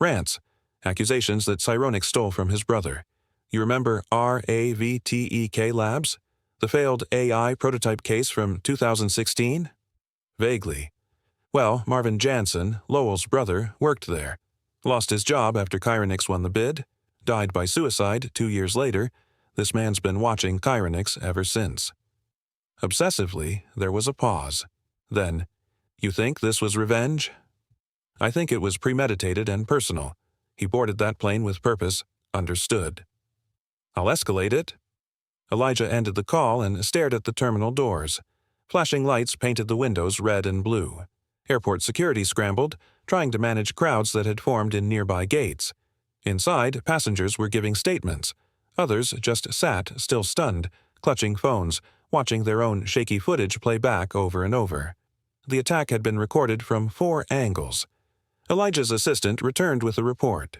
Rants. Accusations that Cyronic stole from his brother. You remember RAVTEK Labs? The failed AI prototype case from 2016? Vaguely. Well, Marvin Jansen, Lowell's brother, worked there. Lost his job after Chironix won the bid. Died by suicide 2 years later. This man's been watching Chironix ever since." Obsessively, there was a pause. Then, "You think this was revenge?" "I think it was premeditated and personal. He boarded that plane with purpose. Understood." "I'll escalate it." Elijah ended the call and stared at the terminal doors. Flashing lights painted the windows red and blue. Airport security scrambled, trying to manage crowds that had formed in nearby gates. Inside, passengers were giving statements. Others just sat, still stunned, clutching phones, watching their own shaky footage play back over and over. The attack had been recorded from 4 angles. Elijah's assistant returned with a report.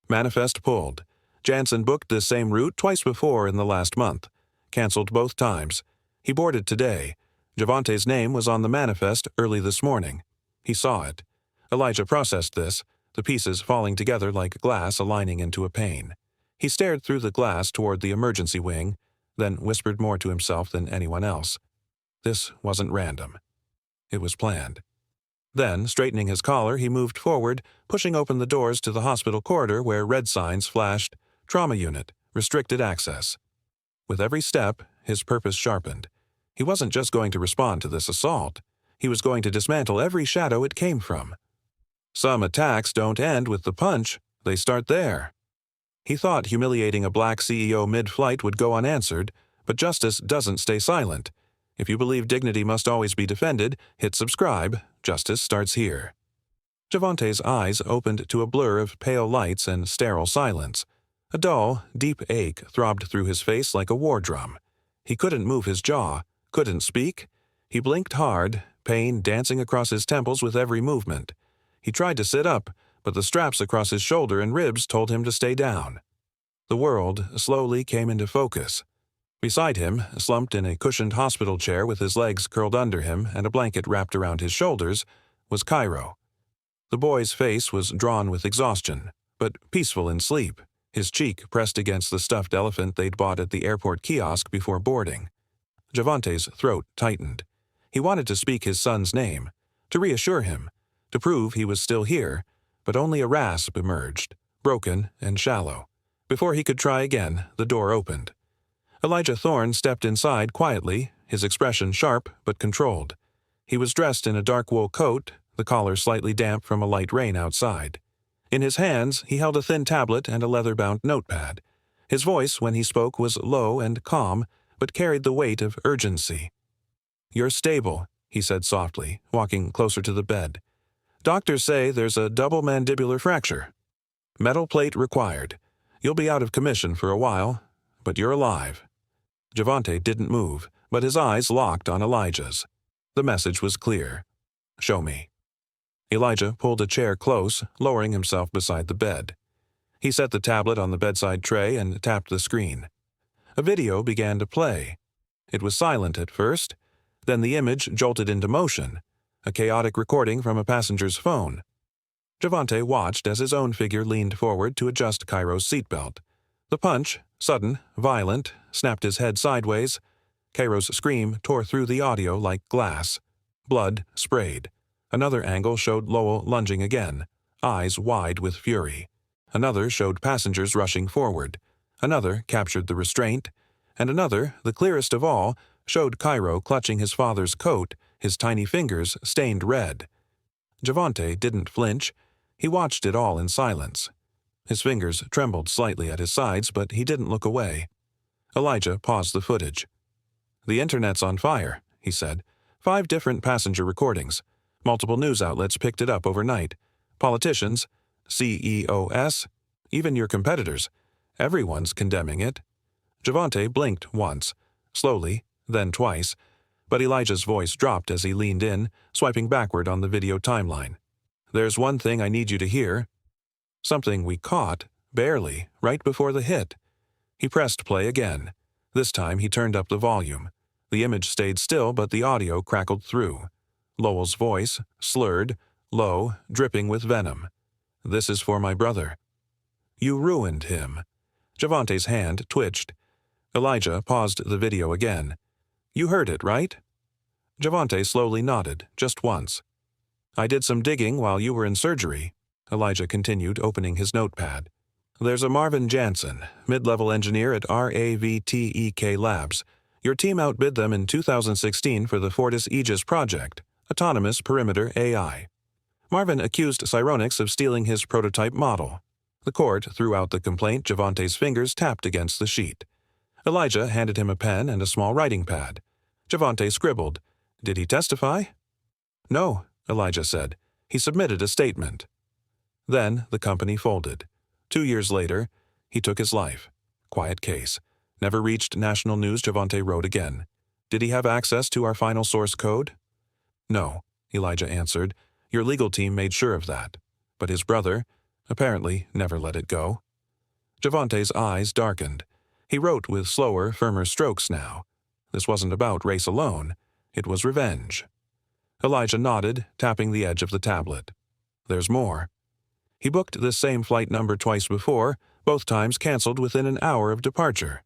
Manifest pulled. Jansen booked this same route twice before in the last month. Canceled both times. He boarded today. Javante's name was on the manifest early this morning. He saw it. Elijah processed this, the pieces falling together like glass aligning into a pane. He stared through the glass toward the emergency wing, then whispered more to himself than anyone else. This wasn't random. It was planned. Then, straightening his collar, he moved forward, pushing open the doors to the hospital corridor where red signs flashed, "Trauma Unit, Restricted Access." With every step, his purpose sharpened. He wasn't just going to respond to this assault. He was going to dismantle every shadow it came from. Some attacks don't end with the punch, they start there. He thought humiliating a black CEO mid-flight would go unanswered, but justice doesn't stay silent. If you believe dignity must always be defended, hit subscribe. Justice starts here. Javante's eyes opened to a blur of pale lights and sterile silence. A dull, deep ache throbbed through his face like a war drum. He couldn't move his jaw, couldn't speak. He blinked hard, pain dancing across his temples with every movement. He tried to sit up, but the straps across his shoulder and ribs told him to stay down. The world slowly came into focus. Beside him, slumped in a cushioned hospital chair with his legs curled under him and a blanket wrapped around his shoulders, was Cairo. The boy's face was drawn with exhaustion, but peaceful in sleep, his cheek pressed against the stuffed elephant they'd bought at the airport kiosk before boarding. Javante's throat tightened. He wanted to speak his son's name, to reassure him, to prove he was still here, but only a rasp emerged, broken and shallow. Before he could try again, the door opened. Elijah Thorne stepped inside quietly, his expression sharp but controlled. He was dressed in a dark wool coat, the collar slightly damp from a light rain outside. In his hands, he held a thin tablet and a leather-bound notepad. His voice, when he spoke, was low and calm, but carried the weight of urgency. "You're stable," he said softly, walking closer to the bed. "Doctors say there's a double mandibular fracture. Metal plate required. You'll be out of commission for a while, but you're alive." Javante didn't move, but his eyes locked on Elijah's. The message was clear. "Show me." Elijah pulled a chair close, lowering himself beside the bed. He set the tablet on the bedside tray and tapped the screen. A video began to play. It was silent at first. Then the image jolted into motion, a chaotic recording from a passenger's phone. Javante watched as his own figure leaned forward to adjust Cairo's seatbelt. The punch, sudden, violent, snapped his head sideways. Cairo's scream tore through the audio like glass. Blood sprayed. Another angle showed Lowell lunging again, eyes wide with fury. Another showed passengers rushing forward. Another captured the restraint. And another, the clearest of all, showed Cairo clutching his father's coat, his tiny fingers stained red. Javante didn't flinch. He watched it all in silence. His fingers trembled slightly at his sides, but he didn't look away. Elijah paused the footage. "The internet's on fire," he said. 5 different passenger recordings. Multiple news outlets picked it up overnight. Politicians, CEOs, even your competitors. Everyone's condemning it." Javante blinked once, slowly, then twice, but Elijah's voice dropped as he leaned in, swiping backward on the video timeline. "There's one thing I need you to hear. Something we caught, barely, right before the hit." He pressed play again. This time he turned up the volume. The image stayed still, but the audio crackled through. Lowell's voice, slurred, low, dripping with venom. "This is for my brother. You ruined him." Javante's hand twitched. Elijah paused the video again. "You heard it, right?" Javante slowly nodded, just once. "I did some digging while you were in surgery," Elijah continued, opening his notepad. "There's a Marvin Jansen, mid-level engineer at RAVTEK Labs. Your team outbid them in 2016 for the Fortis Aegis project, Autonomous Perimeter AI. Marvin accused Cyronics of stealing his prototype model." The court threw out the complaint. Javante's fingers tapped against the sheet. Elijah handed him a pen and a small writing pad. Javante scribbled. "Did he testify?" "No," Elijah said. "He submitted a statement." Then the company folded. 2 years later, he took his life. Quiet case. Never reached national news. Javante wrote again. "Did he have access to our final source code?" "No," Elijah answered. "Your legal team made sure of that. But his brother, apparently, never let it go." Javante's eyes darkened. He wrote with slower, firmer strokes now. This wasn't about race alone. It was revenge. Elijah nodded, tapping the edge of the tablet. "There's more." He booked this same flight number twice before, both times canceled within an hour of departure.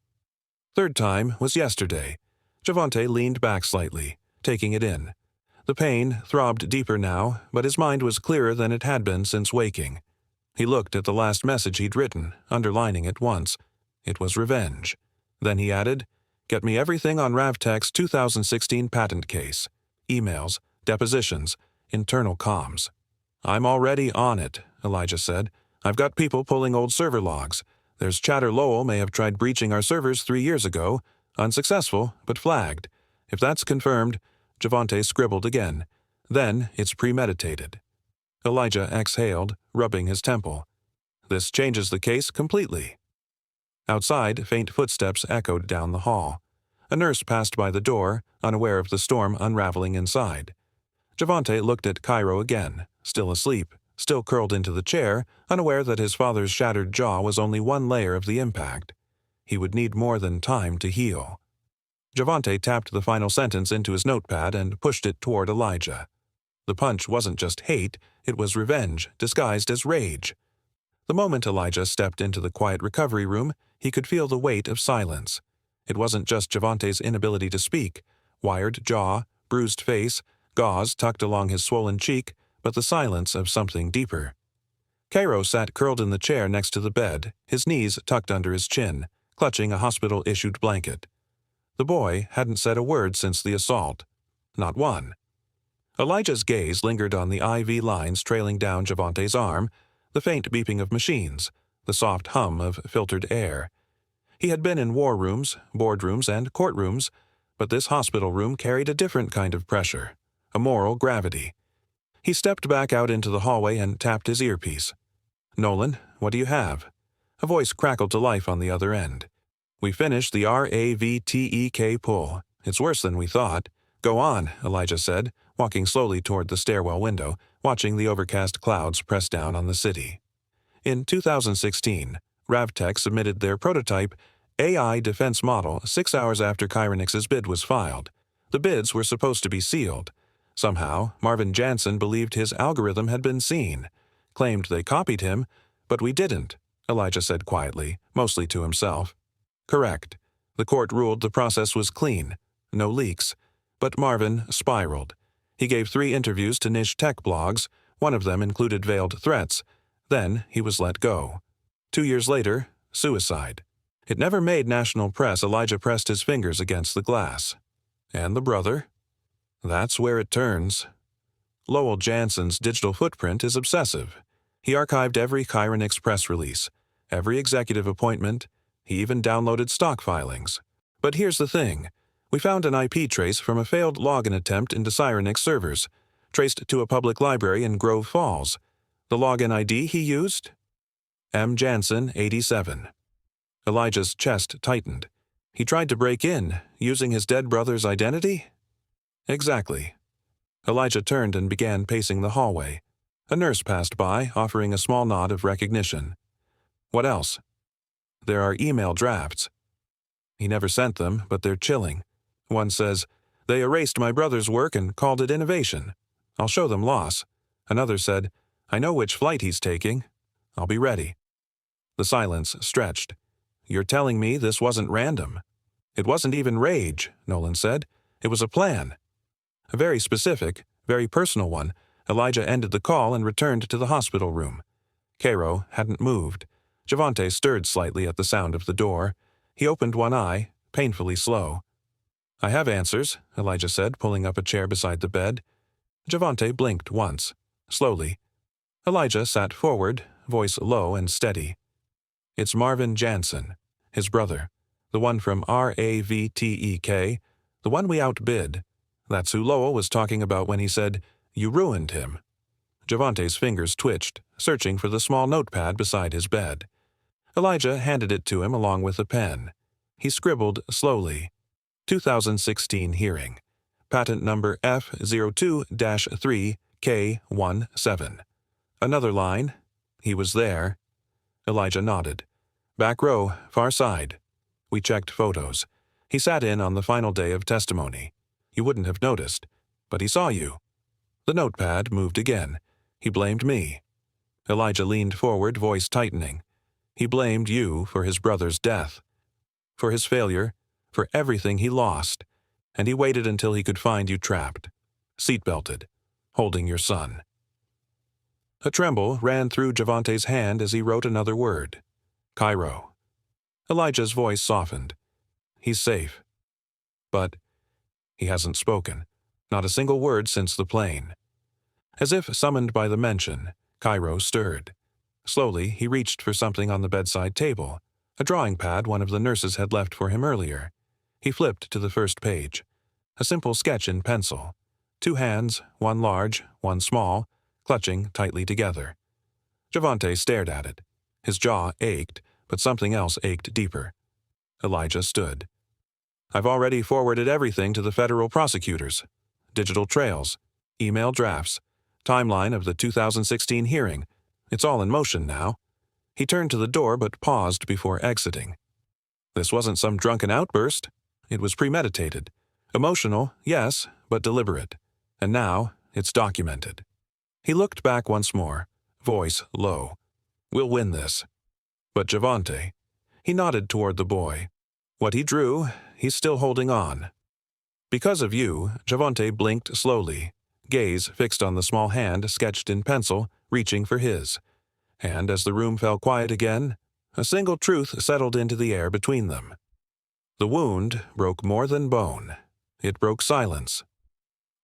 Third time was yesterday. Javante leaned back slightly, taking it in. The pain throbbed deeper now, but his mind was clearer than it had been since waking. He looked at the last message he'd written, underlining it once. It was revenge. Then he added, "Get me everything on Ravtech's 2016 patent case. Emails, depositions, internal comms." "I'm already on it," Elijah said. "I've got people pulling old server logs. There's chatter Lowell may have tried breaching our servers 3 years ago. Unsuccessful, but flagged. If that's confirmed," Javante scribbled again. "Then it's premeditated." Elijah exhaled, rubbing his temple. "This changes the case completely." Outside, faint footsteps echoed down the hall. A nurse passed by the door, unaware of the storm unraveling inside. Javante looked at Cairo again, still asleep, still curled into the chair, unaware that his father's shattered jaw was only one layer of the impact. He would need more than time to heal. Javante tapped the final sentence into his notepad and pushed it toward Elijah. The punch wasn't just hate, it was revenge, disguised as rage. The moment Elijah stepped into the quiet recovery room, he could feel the weight of silence. It wasn't just Javante's inability to speak, wired jaw, bruised face, gauze tucked along his swollen cheek, but the silence of something deeper. Cairo sat curled in the chair next to the bed, his knees tucked under his chin, clutching a hospital-issued blanket. The boy hadn't said a word since the assault. Not one. Elijah's gaze lingered on the IV lines trailing down Javante's arm, the faint beeping of machines, the soft hum of filtered air. He had been in war rooms, boardrooms, and courtrooms, but this hospital room carried a different kind of pressure, a moral gravity. He stepped back out into the hallway and tapped his earpiece. "Nolan, what do you have?" A voice crackled to life on the other end. "We finished the RAVTEK pull. It's worse than we thought." "Go on," Elijah said, walking slowly toward the stairwell window, watching the overcast clouds press down on the city. In 2016, Ravtech submitted their prototype AI defense model 6 hours after Chironix's bid was filed. The bids were supposed to be sealed. Somehow, Marvin Jansen believed his algorithm had been seen, claimed they copied him, but we didn't, Elijah said quietly, mostly to himself. Correct. The court ruled the process was clean, no leaks. But Marvin spiraled. He gave 3 interviews to niche tech blogs. One of them included veiled threats. Then he was let go. 2 years later, suicide. It never made national press. Elijah pressed his fingers against the glass. And the brother? That's where it turns. Lowell Jansen's digital footprint is obsessive. He archived every Chironix press release, every executive appointment. He even downloaded stock filings. But here's the thing. We found an IP trace from a failed login attempt into Chironix servers, traced to a public library in Grove Falls. The login ID he used? M. Jansen, 87. Elijah's chest tightened. He tried to break in, using his dead brother's identity? Exactly. Elijah turned and began pacing the hallway. A nurse passed by, offering a small nod of recognition. What else? There are email drafts. He never sent them, but they're chilling. One says, "They erased my brother's work and called it innovation. I'll show them loss." Another said, "I know which flight he's taking. I'll be ready." The silence stretched. "You're telling me this wasn't random?" "It wasn't even rage," Nolan said. "It was a plan." A very specific, very personal one. Elijah ended the call and returned to the hospital room. Cairo hadn't moved. Javante stirred slightly at the sound of the door. He opened one eye, painfully slow. "I have answers," Elijah said, pulling up a chair beside the bed. Javante blinked once, slowly. Elijah sat forward, voice low and steady. "It's Marvin Jansen, his brother, the one from RAVTEK, the one we outbid. That's who Lowell was talking about when he said, 'You ruined him.'" Javante's fingers twitched, searching for the small notepad beside his bed. Elijah handed it to him along with a pen. He scribbled slowly. 2016 hearing. Patent number F02-3K17. Another line. He was there. Elijah nodded. "Back row, far side." We checked photos. He sat in on the final day of testimony. You wouldn't have noticed, but he saw you. The notepad moved again. He blamed me. Elijah leaned forward, voice tightening. He blamed you for his brother's death, for his failure, for everything he lost, and he waited until he could find you trapped, seatbelted, holding your son. A tremble ran through Javante's hand as he wrote another word. Cairo. Elijah's voice softened. "He's safe. But he hasn't spoken, not a single word since the plane." As if summoned by the mention, Cairo stirred. Slowly, he reached for something on the bedside table, a drawing pad one of the nurses had left for him earlier. He flipped to the first page. A simple sketch in pencil. 2 hands, one large, one small, clutching tightly together. Javante stared at it. His jaw ached, but something else ached deeper. Elijah stood. "I've already forwarded everything to the federal prosecutors. Digital trails, email drafts, timeline of the 2016 hearing. It's all in motion now." He turned to the door but paused before exiting. This wasn't some drunken outburst. It was premeditated. Emotional, yes, but deliberate. And now, it's documented. He looked back once more, voice low. "We'll win this." "But Javante." He nodded toward the boy. "What he drew, he's still holding on." Because of you, Javante blinked slowly, gaze fixed on the small hand sketched in pencil, reaching for his. And as the room fell quiet again, a single truth settled into the air between them. The wound broke more than bone. It broke silence.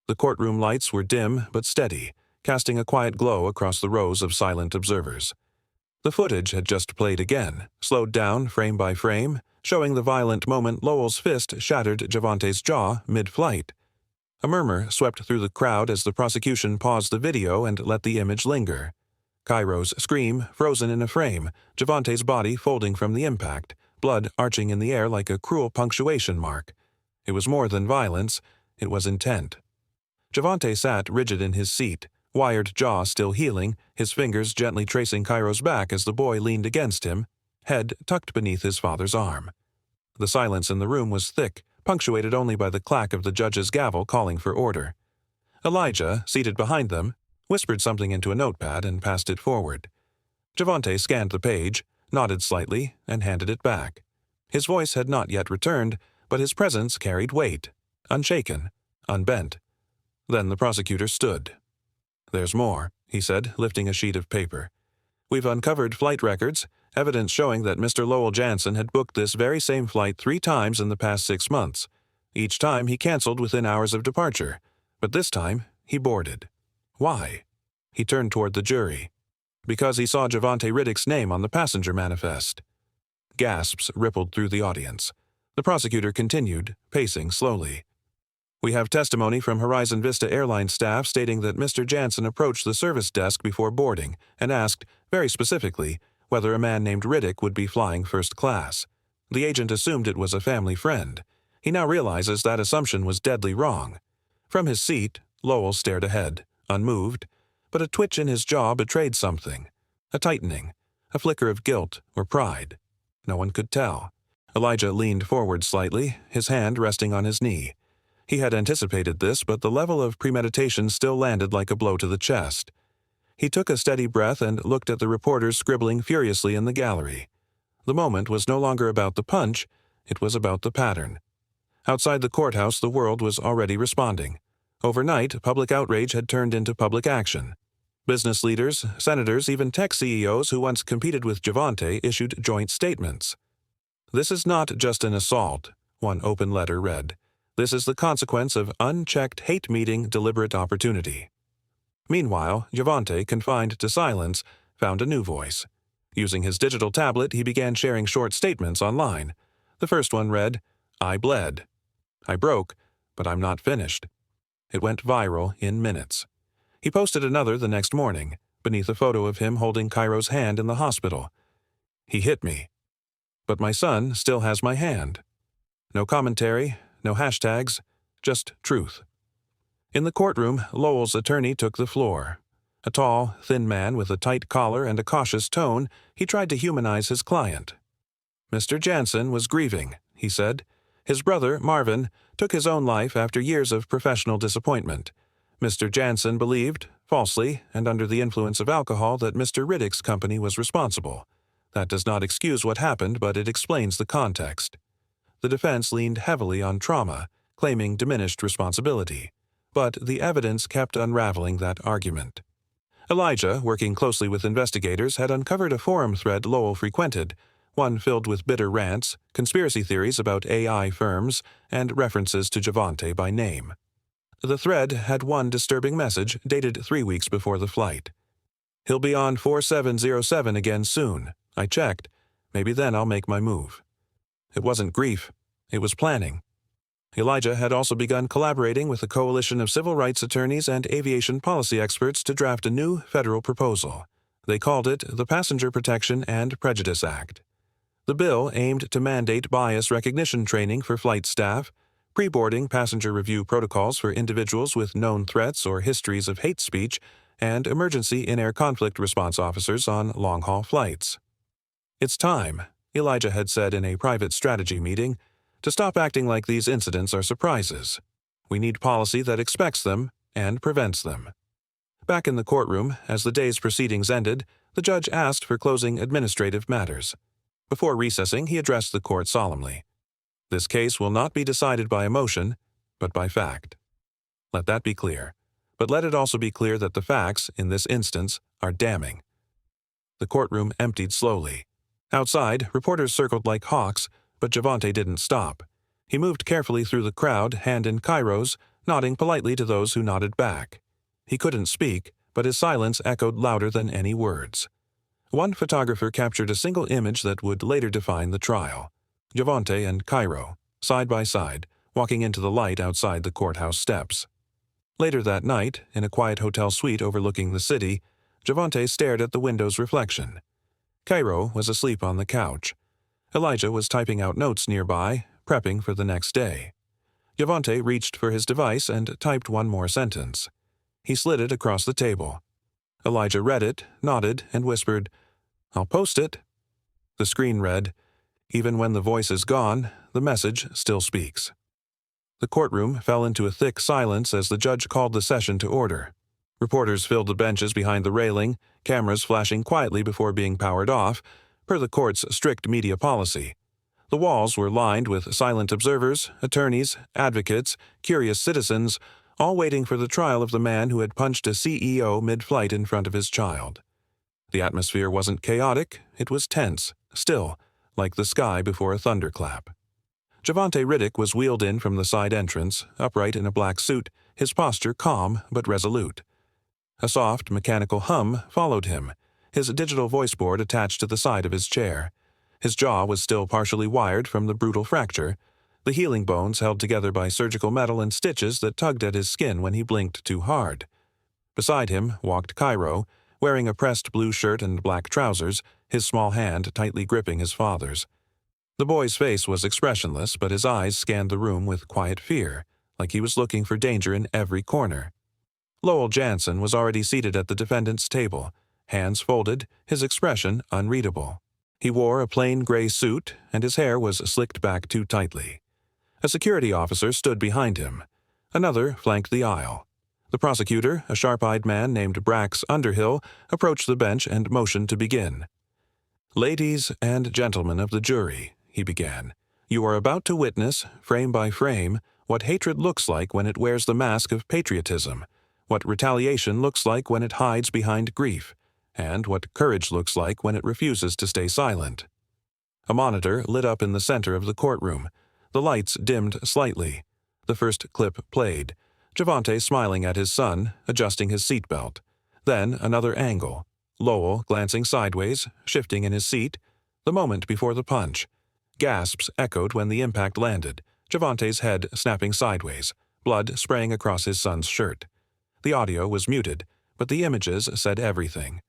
The courtroom lights were dim but steady, casting a quiet glow across the rows of silent observers. The footage had just played again, slowed down frame by frame, showing the violent moment Lowell's fist shattered Javante's jaw mid-flight. A murmur swept through the crowd as the prosecution paused the video and let the image linger. Cairo's scream frozen in a frame, Javante's body folding from the impact, blood arching in the air like a cruel punctuation mark. It was more than violence, it was intent. Javante sat rigid in his seat, wired jaw still healing, his fingers gently tracing Cairo's back as the boy leaned against him, head tucked beneath his father's arm. The silence in the room was thick, punctuated only by the clack of the judge's gavel calling for order. Elijah, seated behind them, whispered something into a notepad and passed it forward. Javante scanned the page, nodded slightly, and handed it back. His voice had not yet returned, but his presence carried weight, unshaken, unbent. Then the prosecutor stood. "There's more," he said, lifting a sheet of paper. "We've uncovered flight records, evidence showing that Mr. Lowell Jansen had booked this very same flight 3 times in the past 6 months. Each time he canceled within hours of departure, but this time he boarded. Why?" He turned toward the jury. "Because he saw Javante Riddick's name on the passenger manifest." Gasps rippled through the audience. The prosecutor continued, pacing slowly. "We have testimony from Horizon Vista Airlines staff stating that Mr. Jansen approached the service desk before boarding and asked, very specifically, whether a man named Riddick would be flying first class. The agent assumed it was a family friend. He now realizes that assumption was deadly wrong." From his seat, Lowell stared ahead, unmoved, but a twitch in his jaw betrayed something. A tightening, a flicker of guilt or pride. No one could tell. Elijah leaned forward slightly, his hand resting on his knee. He had anticipated this, but the level of premeditation still landed like a blow to the chest. He took a steady breath and looked at the reporters scribbling furiously in the gallery. The moment was no longer about the punch, it was about the pattern. Outside the courthouse, the world was already responding. Overnight, public outrage had turned into public action. Business leaders, senators, even tech CEOs who once competed with Javante issued joint statements. "This is not just an assault," one open letter read. "This is the consequence of unchecked hate-meeting deliberate opportunity." Meanwhile, Javante, confined to silence, found a new voice. Using his digital tablet, he began sharing short statements online. The first one read, "I bled. I broke, but I'm not finished." It went viral in minutes. He posted another the next morning, beneath a photo of him holding Cairo's hand in the hospital. "He hit me. But my son still has my hand." No commentary, no hashtags, just truth. In the courtroom, Lowell's attorney took the floor. A tall, thin man with a tight collar and a cautious tone, he tried to humanize his client. "Mr. Jansen was grieving," he said. "His brother, Marvin, took his own life after years of professional disappointment. Mr. Jansen believed, falsely and under the influence of alcohol, that Mr. Riddick's company was responsible. That does not excuse what happened, but it explains the context." The defense leaned heavily on trauma, claiming diminished responsibility. But the evidence kept unraveling that argument. Elijah, working closely with investigators, had uncovered a forum thread Lowell frequented, one filled with bitter rants, conspiracy theories about AI firms, and references to Javante by name. The thread had one disturbing message dated 3 weeks before the flight. "He'll be on 4707 again soon. I checked. Maybe then I'll make my move." It wasn't grief. It was planning. Elijah had also begun collaborating with a coalition of civil rights attorneys and aviation policy experts to draft a new federal proposal. They called it the Passenger Protection and Prejudice Act. The bill aimed to mandate bias recognition training for flight staff, pre-boarding passenger review protocols for individuals with known threats or histories of hate speech, and emergency in-air conflict response officers on long-haul flights. "It's time," Elijah had said in a private strategy meeting, "to stop acting like these incidents are surprises. We need policy that expects them and prevents them." Back in the courtroom, as the day's proceedings ended, the judge asked for closing administrative matters. Before recessing, he addressed the court solemnly. "This case will not be decided by emotion, but by fact. Let that be clear. But let it also be clear that the facts, in this instance, are damning." The courtroom emptied slowly. Outside, reporters circled like hawks, but Javante didn't stop. He moved carefully through the crowd, hand in Cairo's, nodding politely to those who nodded back. He couldn't speak, but his silence echoed louder than any words. One photographer captured a single image that would later define the trial. Javante and Cairo, side by side, walking into the light outside the courthouse steps. Later that night, in a quiet hotel suite overlooking the city, Javante stared at the window's reflection. Cairo was asleep on the couch. Elijah was typing out notes nearby, prepping for the next day. Javante reached for his device and typed one more sentence. He slid it across the table. Elijah read it, nodded, and whispered, "I'll post it." The screen read, "Even when the voice is gone, the message still speaks." The courtroom fell into a thick silence as the judge called the session to order. Reporters filled the benches behind the railing, cameras flashing quietly before being powered off, per the court's strict media policy. The walls were lined with silent observers, attorneys, advocates, curious citizens, all waiting for the trial of the man who had punched a CEO mid-flight in front of his child. The atmosphere wasn't chaotic, it was tense, still, like the sky before a thunderclap. Javante Riddick was wheeled in from the side entrance, upright in a black suit, his posture calm but resolute. A soft, mechanical hum followed him, his digital voice board attached to the side of his chair. His jaw was still partially wired from the brutal fracture, the healing bones held together by surgical metal and stitches that tugged at his skin when he blinked too hard. Beside him walked Cairo, wearing a pressed blue shirt and black trousers, his small hand tightly gripping his father's. The boy's face was expressionless, but his eyes scanned the room with quiet fear, like he was looking for danger in every corner. Lowell Jansen was already seated at the defendant's table, hands folded, his expression unreadable. He wore a plain gray suit, and his hair was slicked back too tightly. A security officer stood behind him. Another flanked the aisle. The prosecutor, a sharp-eyed man named Brax Underhill, approached the bench and motioned to begin. "Ladies and gentlemen of the jury," he began, "you are about to witness, frame by frame, what hatred looks like when it wears the mask of patriotism, what retaliation looks like when it hides behind grief, and what courage looks like when it refuses to stay silent." A monitor lit up in the center of the courtroom. The lights dimmed slightly. The first clip played, Javante smiling at his son, adjusting his seatbelt. Then another angle, Lowell glancing sideways, shifting in his seat. The moment before the punch. Gasps echoed when the impact landed, Javante's head snapping sideways, blood spraying across his son's shirt. The audio was muted, but the images said everything.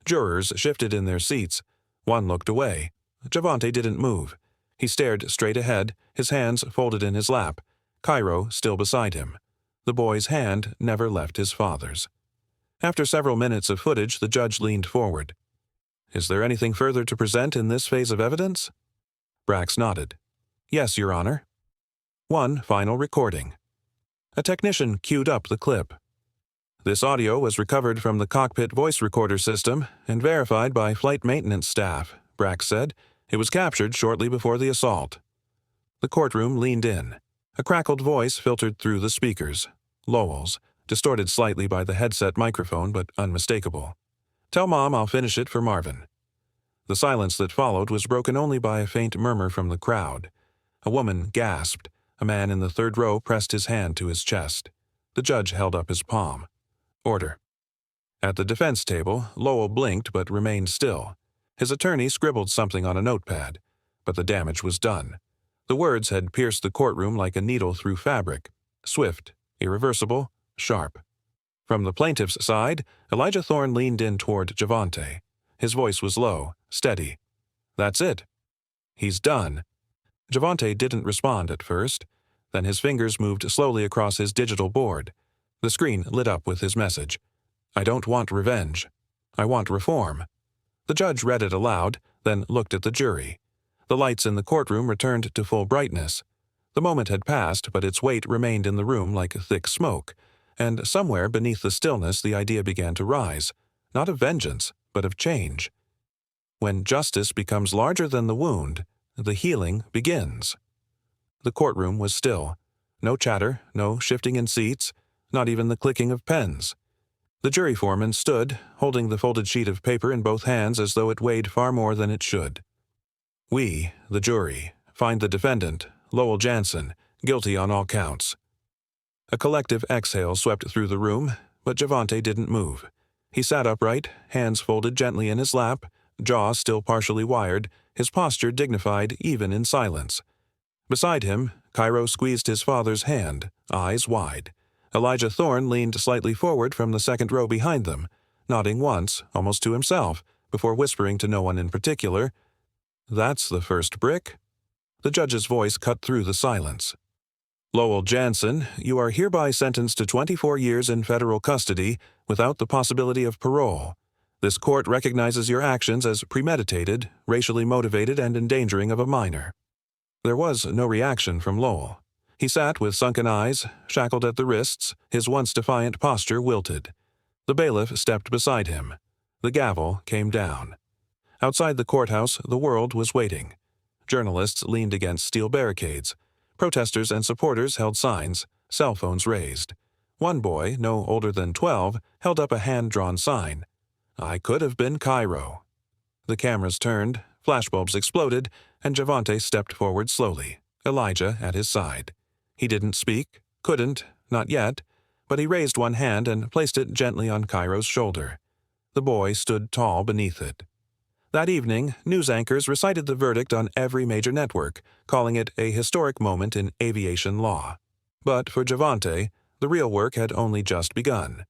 Jurors shifted in their seats. One looked away. Javante didn't move. He stared straight ahead, his hands folded in his lap, Cairo still beside him. The boy's hand never left his father's. After several minutes of footage, the judge leaned forward. "Is there anything further to present in this phase of evidence?" Brax nodded. "Yes, Your Honor." One final recording. A technician queued up the clip. "This audio was recovered from the cockpit voice recorder system and verified by flight maintenance staff," Brax said. "It was captured shortly before the assault." The courtroom leaned in. A crackled voice filtered through the speakers. Lowell's, distorted slightly by the headset microphone but unmistakable. "Tell Mom I'll finish it for Marvin." The silence that followed was broken only by a faint murmur from the crowd. A woman gasped. A man in the third row pressed his hand to his chest. The judge held up his palm. "Order." At the defense table, Lowell blinked but remained still. His attorney scribbled something on a notepad, but the damage was done. The words had pierced the courtroom like a needle through fabric. Swift, irreversible, sharp. From the plaintiff's side, Elijah Thorne leaned in toward Javante. His voice was low, steady. "That's it. He's done." Javante didn't respond at first. Then his fingers moved slowly across his digital board. The screen lit up with his message. "I don't want revenge. I want reform." The judge read it aloud, then looked at the jury. The lights in the courtroom returned to full brightness. The moment had passed, but its weight remained in the room like thick smoke, and somewhere beneath the stillness the idea began to rise, not of vengeance, but of change. When justice becomes larger than the wound, the healing begins. The courtroom was still. No chatter, no shifting in seats, not even the clicking of pens. The jury foreman stood, holding the folded sheet of paper in both hands as though it weighed far more than it should. "We, the jury, find the defendant, Lowell Jansen, guilty on all counts." A collective exhale swept through the room, but Javante didn't move. He sat upright, hands folded gently in his lap, jaw still partially wired, his posture dignified even in silence. Beside him, Cairo squeezed his father's hand, eyes wide. Elijah Thorne leaned slightly forward from the second row behind them, nodding once, almost to himself, before whispering to no one in particular, "That's the first brick." The judge's voice cut through the silence. "Lowell Jansen, you are hereby sentenced to 24 years in federal custody without the possibility of parole. This court recognizes your actions as premeditated, racially motivated, and endangering of a minor." There was no reaction from Lowell. He sat with sunken eyes, shackled at the wrists, his once defiant posture wilted. The bailiff stepped beside him. The gavel came down. Outside the courthouse, the world was waiting. Journalists leaned against steel barricades. Protesters and supporters held signs, cell phones raised. One boy, no older than 12, held up a hand-drawn sign. "I could have been Cairo." The cameras turned, flashbulbs exploded, and Javante stepped forward slowly, Elijah at his side. He didn't speak, couldn't, not yet, but he raised one hand and placed it gently on Cairo's shoulder. The boy stood tall beneath it. That evening, news anchors recited the verdict on every major network, calling it a historic moment in aviation law. But for Javante, the real work had only just begun.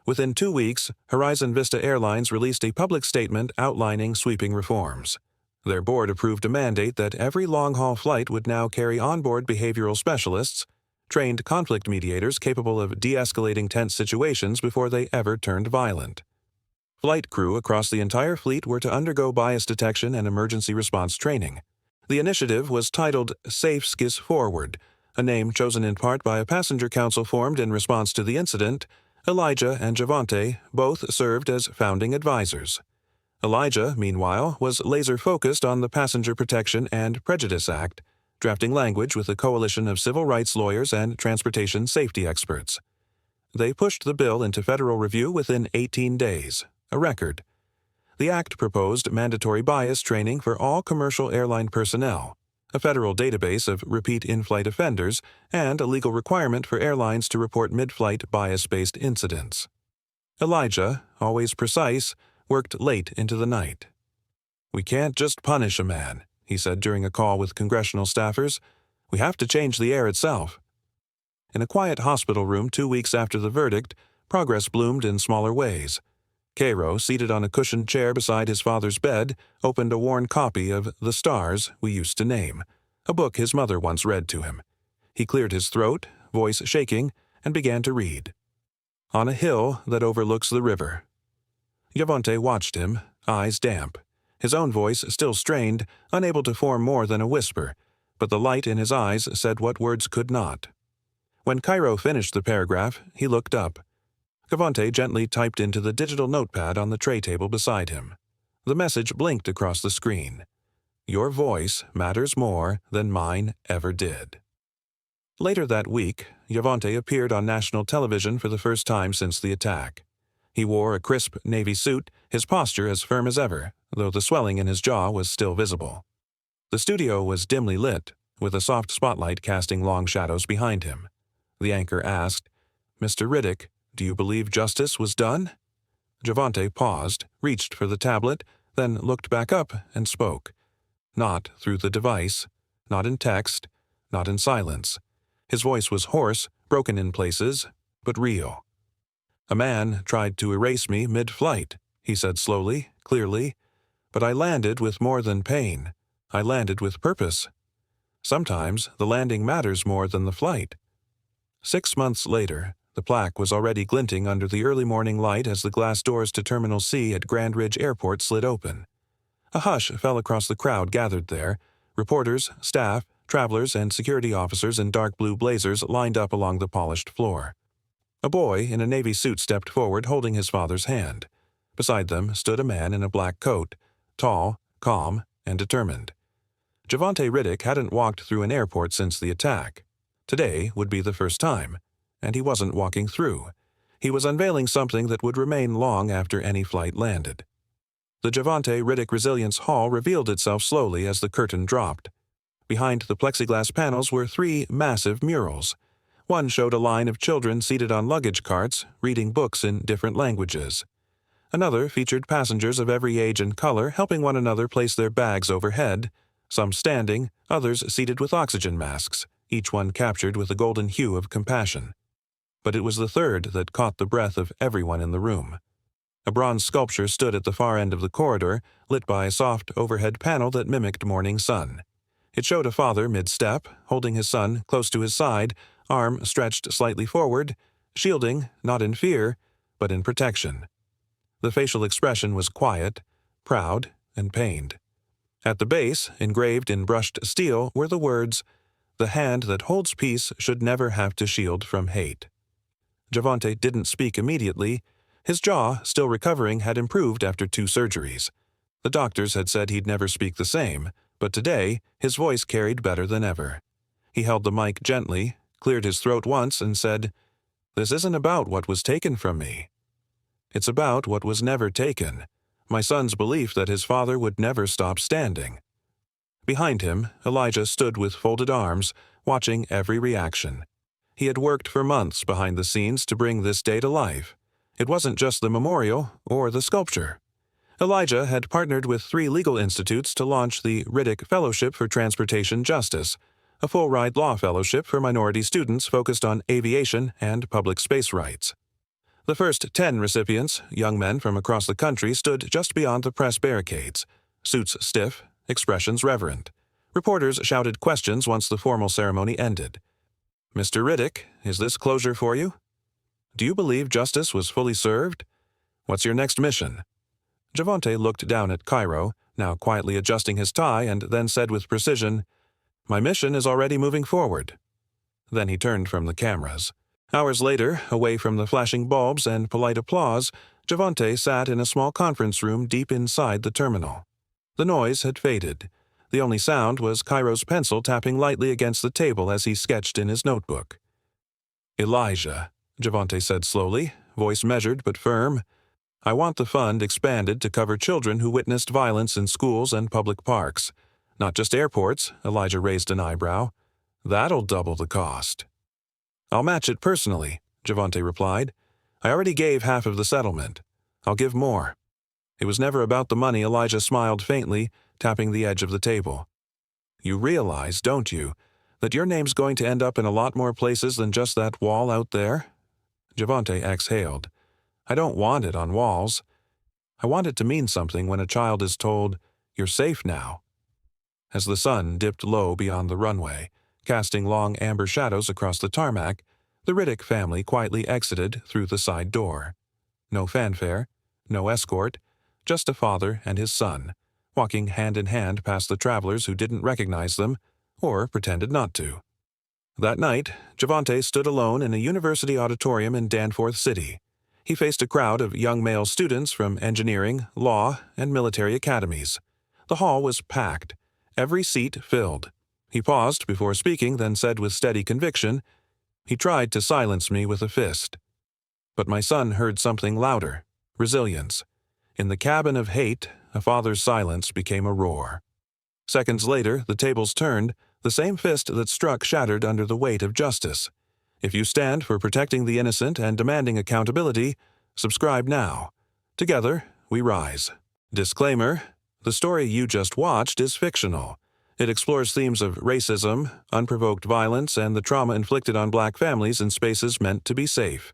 Within 2 weeks, Horizon Vista Airlines released a public statement outlining sweeping reforms. Their board approved a mandate that every long-haul flight would now carry onboard behavioral specialists, trained conflict mediators capable of de-escalating tense situations before they ever turned violent. Flight crew across the entire fleet were to undergo bias detection and emergency response training. The initiative was titled Safe Skis Forward, a name chosen in part by a passenger council formed in response to the incident. Elijah and Javante both served as founding advisors. Elijah, meanwhile, was laser-focused on the Passenger Protection and Prejudice Act, drafting language with a coalition of civil rights lawyers and transportation safety experts. They pushed the bill into federal review within 18 days, a record. The act proposed mandatory bias training for all commercial airline personnel, a federal database of repeat in-flight offenders, and a legal requirement for airlines to report mid-flight bias-based incidents. Elijah, always precise, worked late into the night. "We can't just punish a man," he said during a call with congressional staffers. "We have to change the air itself." In a quiet hospital room 2 weeks after the verdict, progress bloomed in smaller ways. Cairo, seated on a cushioned chair beside his father's bed, opened a worn copy of The Stars We Used to Name, a book his mother once read to him. He cleared his throat, voice shaking, and began to read. "On a hill that overlooks the river." Javante watched him, eyes damp. His own voice still strained, unable to form more than a whisper, but the light in his eyes said what words could not. When Cairo finished the paragraph, he looked up. Javante gently typed into the digital notepad on the tray table beside him. The message blinked across the screen. "Your voice matters more than mine ever did." Later that week, Javante appeared on national television for the first time since the attack. He wore a crisp navy suit, his posture as firm as ever, though the swelling in his jaw was still visible. The studio was dimly lit, with a soft spotlight casting long shadows behind him. The anchor asked, "Mr. Riddick, do you believe justice was done?" Javante paused, reached for the tablet, then looked back up and spoke. Not through the device, not in text, not in silence. His voice was hoarse, broken in places, but real. "A man tried to erase me mid-flight," he said slowly, clearly, "but I landed with more than pain. I landed with purpose. Sometimes the landing matters more than the flight." 6 months later, the plaque was already glinting under the early morning light as the glass doors to Terminal C at Grand Ridge Airport slid open. A hush fell across the crowd gathered there. Reporters, staff, travelers, and security officers in dark blue blazers lined up along the polished floor. A boy in a navy suit stepped forward holding his father's hand. Beside them stood a man in a black coat, tall, calm, and determined. Javante Riddick hadn't walked through an airport since the attack. Today would be the first time, and he wasn't walking through. He was unveiling something that would remain long after any flight landed. The Javante Riddick Resilience Hall revealed itself slowly as the curtain dropped. Behind the plexiglass panels were 3 massive murals. One showed a line of children seated on luggage carts, reading books in different languages. Another featured passengers of every age and color helping one another place their bags overhead, some standing, others seated with oxygen masks, each one captured with a golden hue of compassion. But it was the third that caught the breath of everyone in the room. A bronze sculpture stood at the far end of the corridor, lit by a soft overhead panel that mimicked morning sun. It showed a father mid-step, holding his son close to his side, arm stretched slightly forward, shielding, not in fear, but in protection. The facial expression was quiet, proud, and pained. At the base, engraved in brushed steel, were the words, "The hand that holds peace should never have to shield from hate." Javante didn't speak immediately. His jaw, still recovering, had improved after 2 surgeries. The doctors had said he'd never speak the same, but today his voice carried better than ever. He held the mic gently, cleared his throat once, and said, "This isn't about what was taken from me. It's about what was never taken, my son's belief that his father would never stop standing." Behind him, Elijah stood with folded arms, watching every reaction. He had worked for months behind the scenes to bring this day to life. It wasn't just the memorial or the sculpture. Elijah had partnered with 3 legal institutes to launch the Riddick Fellowship for Transportation Justice, a full-ride law fellowship for minority students focused on aviation and public space rights. The first 10 recipients, young men from across the country, stood just beyond the press barricades, suits stiff, expressions reverent. Reporters shouted questions once the formal ceremony ended. "Mr. Riddick, is this closure for you? Do you believe justice was fully served? What's your next mission?" Javante looked down at Cairo, now quietly adjusting his tie, and then said with precision, "My mission is already moving forward." Then he turned from the cameras. Hours later, away from the flashing bulbs and polite applause, Javante sat in a small conference room deep inside the terminal. The noise had faded. The only sound was Cairo's pencil tapping lightly against the table as he sketched in his notebook. "Elijah," Javante said slowly, voice measured but firm, "I want the fund expanded to cover children who witnessed violence in schools and public parks. Not just airports," Elijah raised an eyebrow. "That'll double the cost." "I'll match it personally," Javante replied. "I already gave half of the settlement. I'll give more." It was never about the money. Elijah smiled faintly, tapping the edge of the table. "You realize, don't you, that your name's going to end up in a lot more places than just that wall out there?" Javante exhaled. "I don't want it on walls. I want it to mean something when a child is told, 'You're safe now.'" As the sun dipped low beyond the runway, casting long amber shadows across the tarmac, the Riddick family quietly exited through the side door. No fanfare, no escort, just a father and his son, walking hand in hand past the travelers who didn't recognize them or pretended not to. That night, Javante stood alone in a university auditorium in Danforth City. He faced a crowd of young male students from engineering, law, and military academies. The hall was packed, every seat filled. He paused before speaking, then said with steady conviction, "He tried to silence me with a fist. But my son heard something louder, resilience. In the cabin of hate, a father's silence became a roar." Seconds later, the tables turned, the same fist that struck shattered under the weight of justice. If you stand for protecting the innocent and demanding accountability, subscribe now. Together, we rise. Disclaimer: the story you just watched is fictional. It explores themes of racism, unprovoked violence, and the trauma inflicted on Black families in spaces meant to be safe.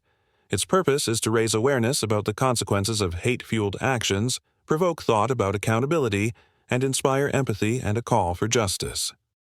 Its purpose is to raise awareness about the consequences of hate-fueled actions, provoke thought about accountability, and inspire empathy and a call for justice.